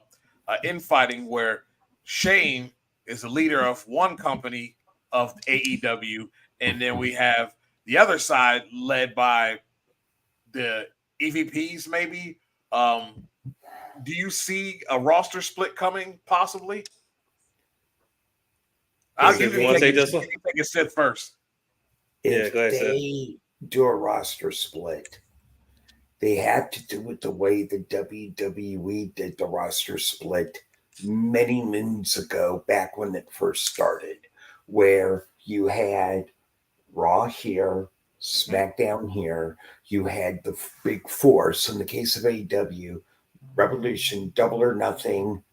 infighting where Shane is the leader of one company of AEW, and then we have the other side led by the EVPs maybe? Do you see a roster split coming possibly? I'll give you one. Take a sip first. If go ahead, they do a roster split, they have to do it the way the WWE did the roster split many moons ago, back when it first started, where you had Raw here, SmackDown here, you had the big four. So in the case of AEW, Revolution, Double or Nothing,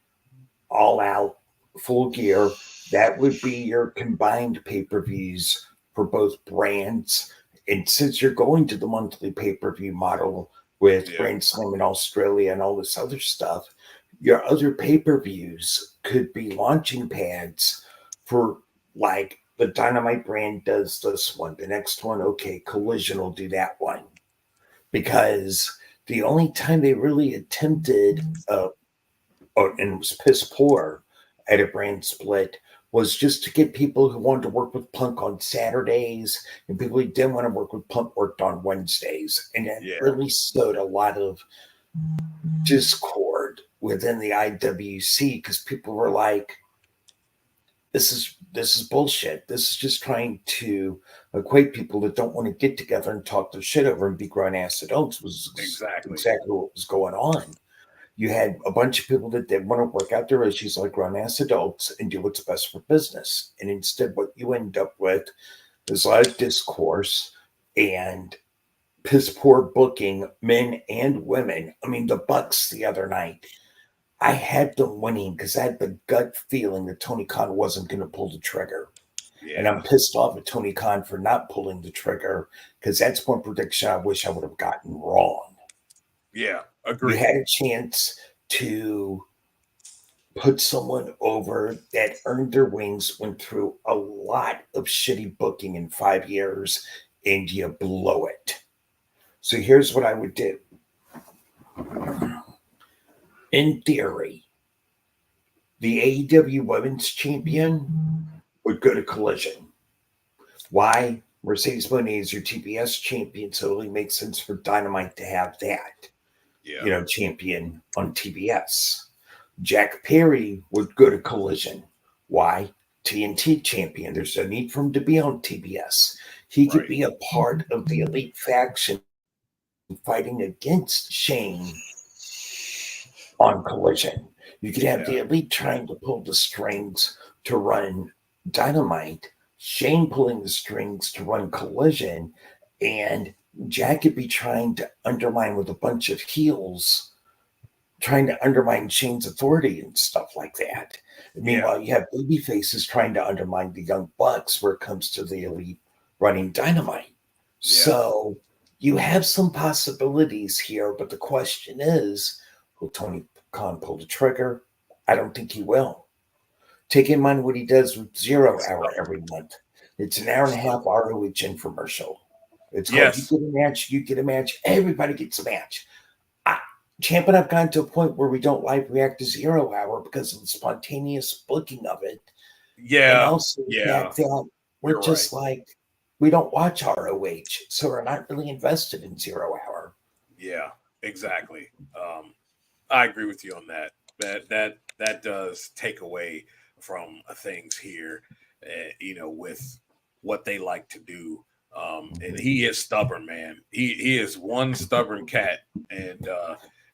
All Out, Full Gear, that would be your combined pay-per-views for both brands. And since you're going to the monthly pay-per-view model with Grand Slam in Australia and all this other stuff, your other pay-per-views could be launching pads for, like, the Dynamite brand does this one. The next one, okay, Collision will do that one. Because the only time they really attempted, and it was piss poor at a brand split, was just to get people who wanted to work with Punk on Saturdays and people who didn't want to work with Punk worked on Wednesdays. And it really sowed a lot of discord within the IWC because people were like, this is bullshit. This is just trying to equate people that don't want to get together and talk their shit over and be grown-ass adults. Was exactly what was going on. You had a bunch of people that didn't want to work out their issues like grown-ass adults and do what's best for business. And instead, what you end up with is a lot of discourse and piss-poor booking, men and women. I mean, the Bucks the other night, I had them winning because I had the gut feeling that Tony Khan wasn't going to pull the trigger. Yeah. And I'm pissed off at Tony Khan for not pulling the trigger because that's one prediction I wish I would have gotten wrong. Yeah, agree. You had a chance to put someone over that earned their wings, went through a lot of shitty booking in 5 years, and you blow it. So here's what I would do. In theory, the AEW Women's Champion would go to Collision. Why? Mercedes Moné is your TBS champion, so it only makes sense for Dynamite to have that. Champion on TBS. Jack Perry would go to Collision. Why? TNT champion. There's no need for him to be on TBS. He could be a part of the elite faction fighting against Shane on Collision. You could have the elite trying to pull the strings to run Dynamite, Shane pulling the strings to run Collision, and Jack could be trying to undermine with a bunch of heels trying to undermine Shane's authority and stuff like that. Meanwhile, you have baby faces trying to undermine the Young Bucks where it comes to the Elite running Dynamite. So you have some possibilities here, but the question is, will Tony Khan pull the trigger? I don't think he will. Take in mind what he does with 0 Hour every month. It's an hour and a half ROH infomercial. It's called you get a match, everybody gets a match. Champ and I've gotten to a point where we don't live react to 0 Hour because of the spontaneous booking of it. And also the fact that we're just like, we don't watch ROH, so we're not really invested in 0 Hour. Yeah, exactly. I agree with you on that. That does take away from things here, with what they like to do. And he is stubborn, man. He is one stubborn cat, and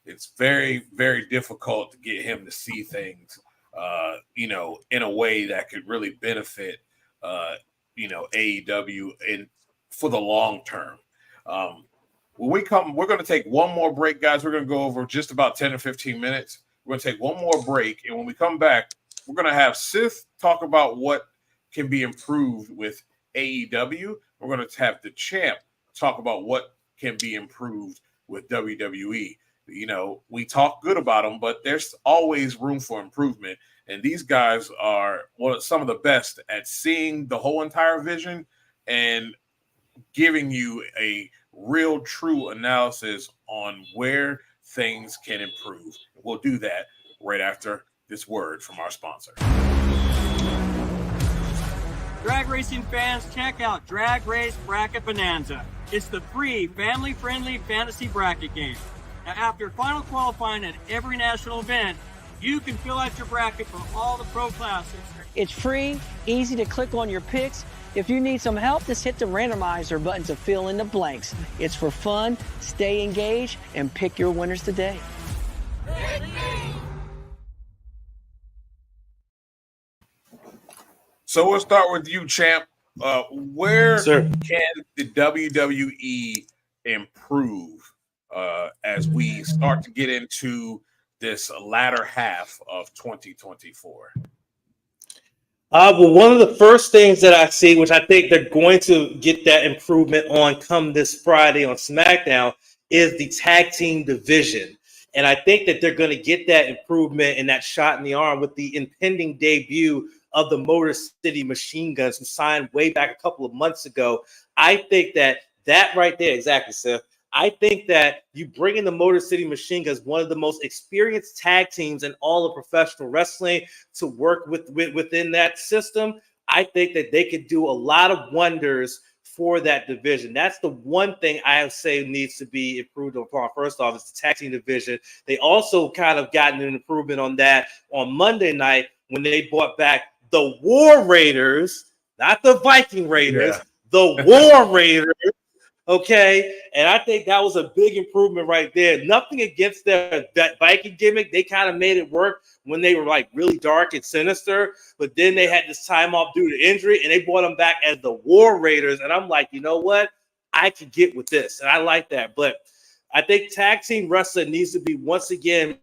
it's very, very difficult to get him to see things, in a way that could really benefit, AEW and for the long term. When we come, we're going to take one more break, guys. We're going to go over just about 10 or 15 minutes. We're going to take one more break, and when we come back, we're going to have Sith talk about what can be improved with AEW. We're going to have the Champ talk about what can be improved with WWE. We talk good about them, but there's always room for improvement. And these guys are some of the best at seeing the whole entire vision and giving you a real, true analysis on where things can improve. We'll do that right after this word from our sponsor. Drag racing fans, check out Drag Race Bracket Bonanza. It's the free, family-friendly fantasy bracket game. Now, after final qualifying at every national event, you can fill out your bracket for all the pro classes. It's free, easy to click on your picks. If you need some help, just hit the randomizer button to fill in the blanks. It's for fun, stay engaged, and pick your winners today. So we'll start with you, Champ. Where can the WWE improve as we start to get into this latter half of 2024? Well, one of the first things that I see, which I think they're going to get that improvement on come this Friday on SmackDown, is the tag team division. And I think that they're going to get that improvement and that shot in the arm with the impending debut of the Motor City Machine Guns, who signed way back a couple of months ago. I think that right there, exactly, Seth. I think that you bring in the Motor City Machine Guns, one of the most experienced tag teams in all of professional wrestling, to work within that system. I think that they could do a lot of wonders for that division. That's the one thing I would say needs to be improved upon. First off, is the tag team division. They also kind of gotten an improvement on that on Monday night when they brought back the War Raiders, not the Viking Raiders, the War Raiders. Okay, and I think that was a big improvement right there. Nothing against that Viking gimmick. They kind of made it work when they were like really dark and sinister, but then they had this time off due to injury, and they brought them back as the War Raiders. And I'm like, you know what? I could get with this, and I like that. But I think tag team wrestling needs to be once again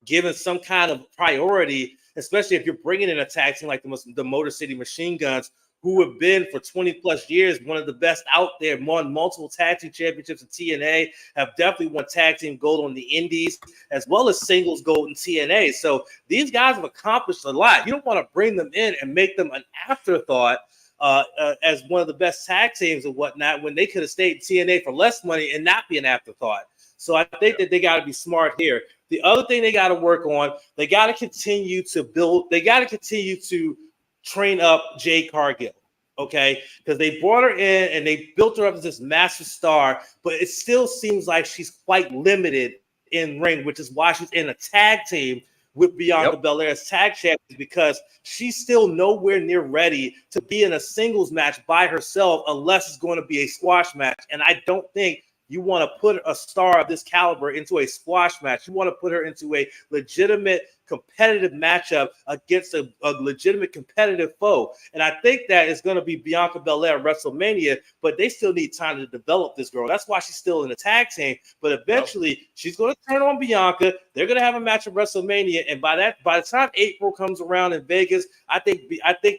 given some kind of priority, especially if you're bringing in a tag team like the Motor City Machine Guns, who have been for 20 plus years one of the best out there, won multiple tag team championships in TNA, have definitely won tag team gold on the indies, as well as singles gold in TNA. So these guys have accomplished a lot. You don't want to bring them in and make them an afterthought as one of the best tag teams and whatnot, when they could have stayed in TNA for less money and not be an afterthought. So I think that they got to be smart here. The other thing they got to work on, they got to continue to build, they got to continue to train up Jade Cargill, okay? Because they brought her in and they built her up as this massive star, but it still seems like she's quite limited in ring, which is why she's in a tag team with Bianca Belair as tag champion, because she's still nowhere near ready to be in a singles match by herself unless it's going to be a squash match. And I don't think you want to put a star of this caliber into a squash match. You want to put her into a legitimate competitive matchup against a legitimate competitive foe. And I think that is going to be Bianca Belair at WrestleMania, but they still need time to develop this girl. That's why she's still in the tag team. But eventually, she's going to turn on Bianca. They're going to have a match at WrestleMania, and by the time April comes around in Vegas, I think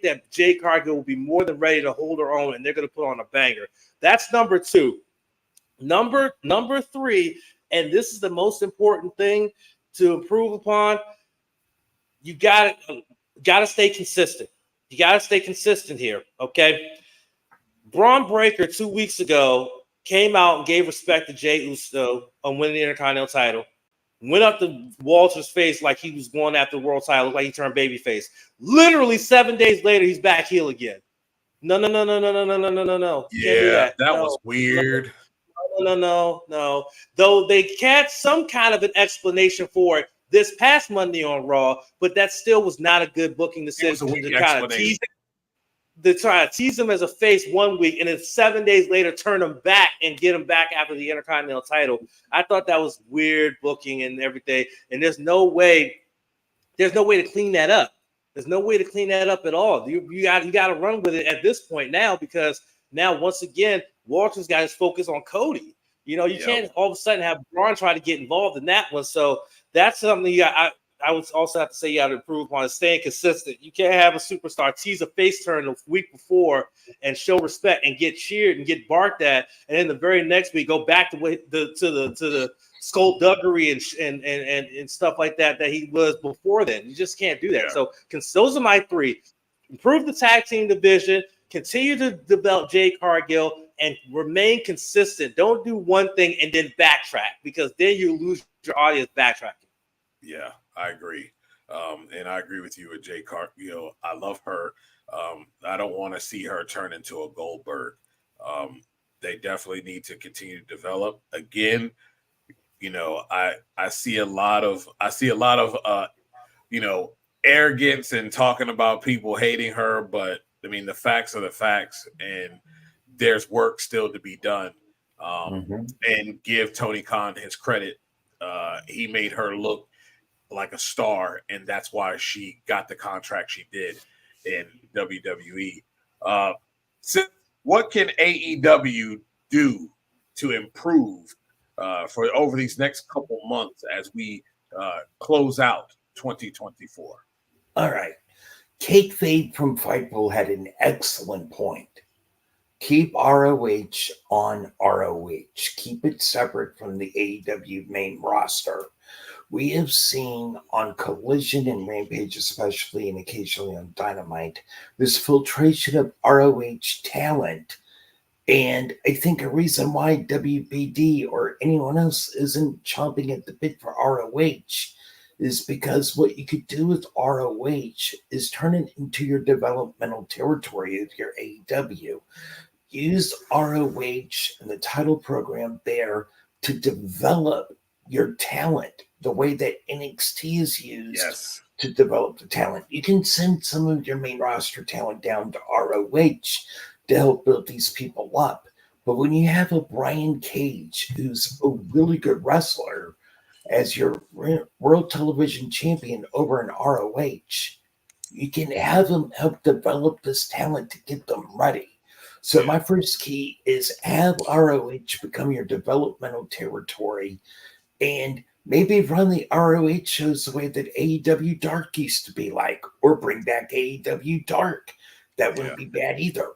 that Jade Cargill will be more than ready to hold her own, and they're going to put on a banger. That's number 2. Number 3, and this is the most important thing to improve upon. You gotta stay consistent. You gotta stay consistent here, okay? Braun Breaker 2 weeks ago came out and gave respect to Jey Uso on winning the Intercontinental title. Went up to Walter's face like he was going after the world title, like he turned babyface. Literally 7 days later, he's back heel again. No. Yeah, that was weird. No. Though they had some kind of an explanation for it this past Monday on Raw, but that still was not a good booking decision to kind of try to tease him as a face 1 week and then 7 days later turn him back and get him back after the Intercontinental title. I thought that was weird booking and everything, and there's no way to clean that up. There's no way to clean that up at all. You got to run with it at this point now, because now once again Walter's got his focus on Cody. You can't all of a sudden have Braun try to get involved in that one. So that's something I would also have to say you got to improve upon, is staying consistent. You can't have a superstar tease a face turn the week before and show respect and get cheered and get barked at, and then the very next week go back to the skullduggery and stuff like that he was before then. You just can't do that. So those are my 3: improve the tag team division, continue to develop Jade Cargill, and remain consistent. Don't do one thing and then backtrack, because then you lose your audience backtracking. Yeah, I agree. And I agree with you with Jade Cargill. I love her. I don't want to see her turn into a Goldberg. They definitely need to continue to develop. Again, I see a lot of arrogance and talking about people hating her, but I mean, the facts are the facts, and there's work still to be done. And give Tony Khan his credit. He made her look like a star, and that's why she got the contract she did in WWE. What can AEW do to improve for over these next couple months as we close out 2024? All right. Kayfabe from Fightful had an excellent point. Keep ROH on ROH. Keep it separate from the AEW main roster. We have seen on Collision and Rampage, especially, and occasionally on Dynamite, this filtration of ROH talent. And I think a reason why WBD or anyone else isn't chomping at the bit for ROH is because what you could do with ROH is turn it into your developmental territory of your AEW. Use ROH and the title program there to develop your talent the way that NXT is used to develop the talent. You can send some of your main roster talent down to ROH to help build these people up. But when you have a Brian Cage, who's a really good wrestler, as your world television champion over in ROH, you can have him help develop this talent to get them ready. So my first key is have ROH become your developmental territory, and maybe run the ROH shows the way that AEW Dark used to be like, or bring back AEW Dark. That wouldn't be bad either.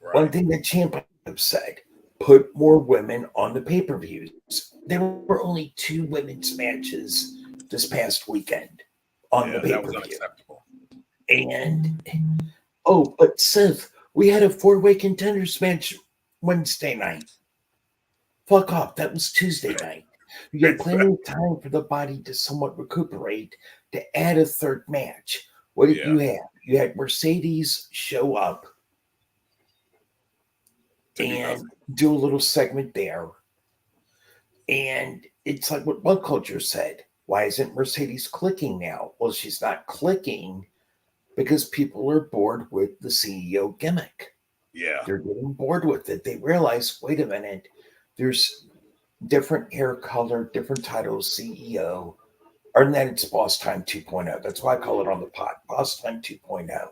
Right. One thing that Champ said, put more women on the pay-per-views. There were only 2 women's matches this past weekend on the pay-per-view. That was unacceptable. And, but Seth, we had a 4-way contenders match Wednesday night. Fuck off. That was Tuesday night. You had plenty of time for the body to somewhat recuperate to add a 3rd match. What did you have? You had Mercedes show up and do a little segment there. And it's like what Bug Culture said. Why isn't Mercedes clicking now? Well, she's not clicking because people are bored with the CEO gimmick. Yeah. They're getting bored with it. They realize, wait a minute, there's different hair color, different titles, CEO. Or that it's Boss Time 2.0. That's why I call it on the pod, Boss Time 2.0.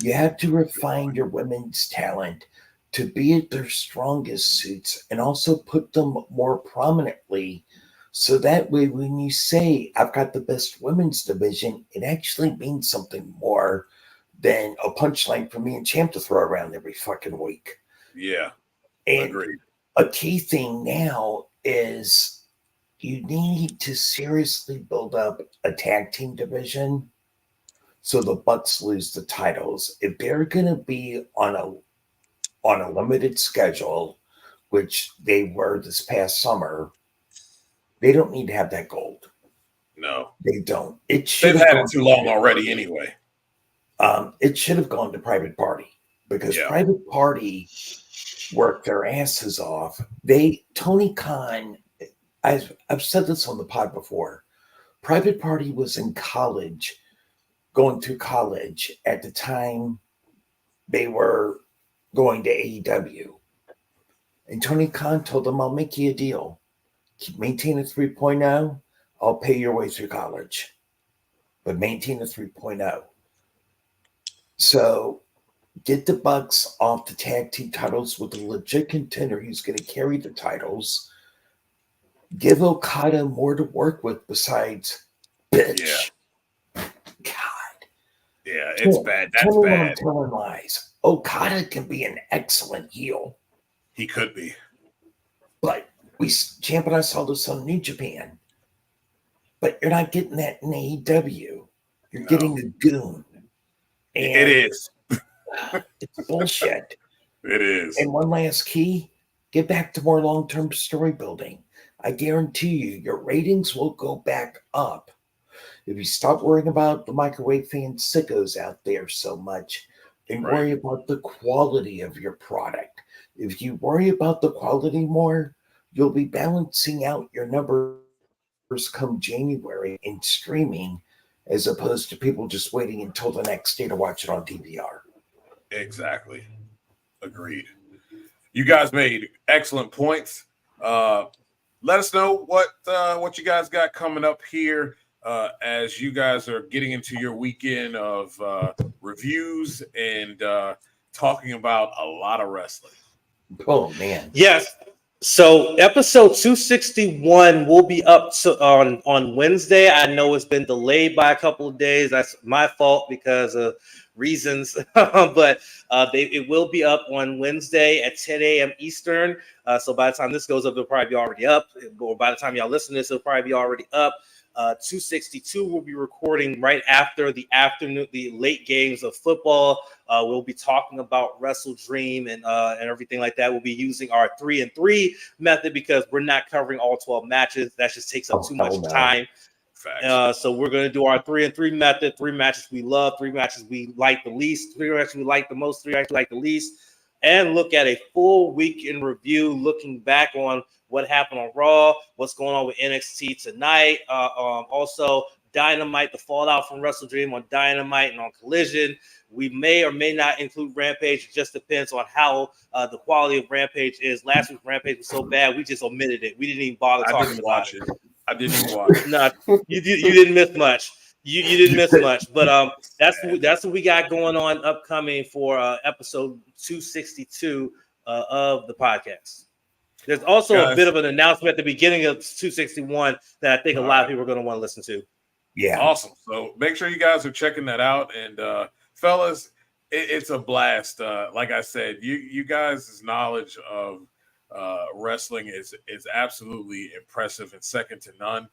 You have to refine your women's talent to be at their strongest suits and also put them more prominently. So that way, when you say, I've got the best women's division, it actually means something more than a punchline for me and Champ to throw around every fucking week. Yeah. And Agreed. a key thing now is you need to seriously build up a tag team division so the Bucks lose the titles. If they're going to be on a limited schedule, which they were this past summer, they don't need to have that gold. No, they don't. They've had it too long already anyway. It should have gone to Private Party because Private Party worked their asses off. Tony Khan, I've said this on the pod before. Private Party was in college, going through college at the time they were going to AEW. And Tony Khan told them, I'll make you a deal. Maintain a 3.0. I'll pay your way through college. But maintain a 3.0. So get the Bucks off the tag team titles with a legit contender who's going to carry the titles. Give Okada more to work with besides bitch. Yeah. God. Yeah, it's bad. That's bad. I'm telling lies. Okada can be an excellent heel. He could be. But Champ and I saw this on New Japan. But you're not getting that in AEW. You're getting a goon. And it is. It's bullshit. It is. And one last key, get back to more long-term story building. I guarantee you, your ratings will go back up if you stop worrying about the microwave fan sickos out there so much and worry about the quality of your product. If you worry about the quality more, you'll be balancing out your numbers come January in streaming as opposed to people just waiting until the next day to watch it on DVR. Exactly. Agreed. You guys made excellent points. Let us know what you guys got coming up here as you guys are getting into your weekend of reviews and talking about a lot of wrestling. Oh, man. Yes. So episode 261 will be up on Wednesday. I know it's been delayed by a couple of days. That's my fault because of reasons, but it will be up on Wednesday at 10 a.m. Eastern. So by the time this goes up, it'll probably be already up. Or by the time y'all listen to this, it'll probably be already up. 262 will be recording right after the late games of football. We'll be talking about Wrestle Dream and everything like that. We'll be using our 3-and-3 method because we're not covering all 12 matches. That just takes up too much time. So we're going to do our 3-and-3 method. 3 matches we love, 3 matches we like the least, 3 matches we like the most, 3 matches we like the least, and look at a full week in review, looking back on what happened on Raw, what's going on with NXT tonight. Also, Dynamite, the fallout from Wrestle Dream on Dynamite and on Collision. We may or may not include Rampage. It just depends on how the quality of Rampage is. Last week's Rampage was so bad, we just omitted it. We didn't even bother talking about it. I didn't even watch it. No, you didn't miss much. You didn't miss much. But that's what we got going on upcoming for episode 262 of the podcast. There's also a bit of an announcement at the beginning of 261 that I think a lot of people are going to want to listen to. Yeah. Awesome. So make sure you guys are checking that out. And fellas, it's a blast. Like I said, you guys' knowledge of wrestling is absolutely impressive and second to none.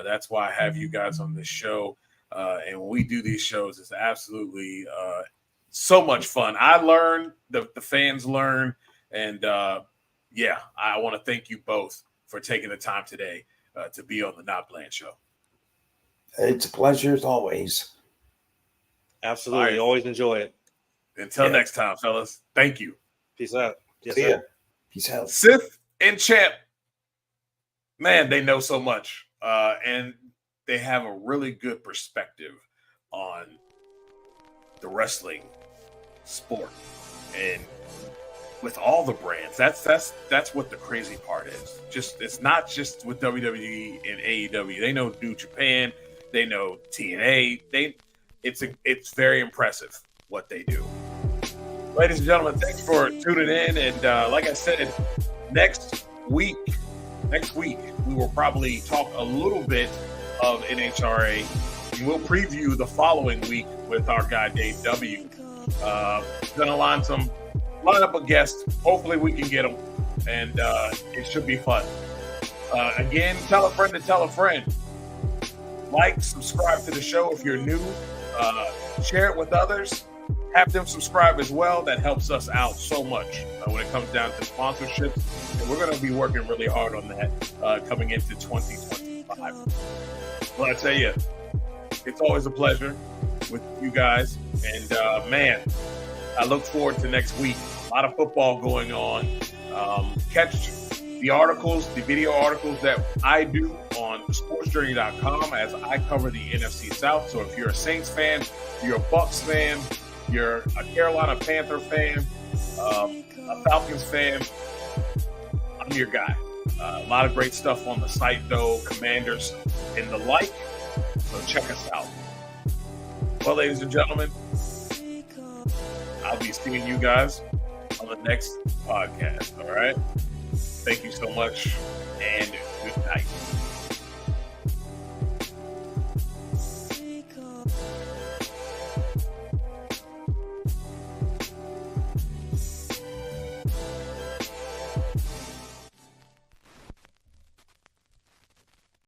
That's why I have you guys on this show. And when we do these shows, it's absolutely so much fun. I learn, the fans learn, and I want to thank you both for taking the time today to be on the NotBland Show. It's a pleasure as always. Absolutely. Right. Always enjoy it. Until next time, fellas. Thank you. Peace out. Yes, See ya. Peace out. Sith and Champ, man, they know so much. And they have a really good perspective on the wrestling sport. And with all the brands, that's what the crazy part is. It's not just with WWE and AEW. They know New Japan, They know TNA. It's very impressive what they do. Ladies and gentlemen, thanks for tuning in. And like I said, next week, we will probably talk a little bit of NHRA. And we'll preview the following week with our guy, Dave W. Gonna line up a guest. Hopefully we can get him. And it should be fun. Again, tell a friend to tell a friend. Like, subscribe to the show if you're new. Share it with others. Have them subscribe as well. That helps us out so much when it comes down to sponsorships. And we're going to be working really hard on that coming into 2025. Well, I tell you, it's always a pleasure with you guys. And, man, I look forward to next week. A lot of football going on. Catch the articles, the video articles that I do on sportsjourney.com as I cover the NFC South. So if you're a Saints fan, you're a Bucs fan, you're a Carolina Panther fan, a Falcons fan, I'm your guy. A lot of great stuff on the site, though, Commanders and the like. So check us out. Well, ladies and gentlemen, I'll be seeing you guys on the next podcast. All right. Thank you so much, and good night.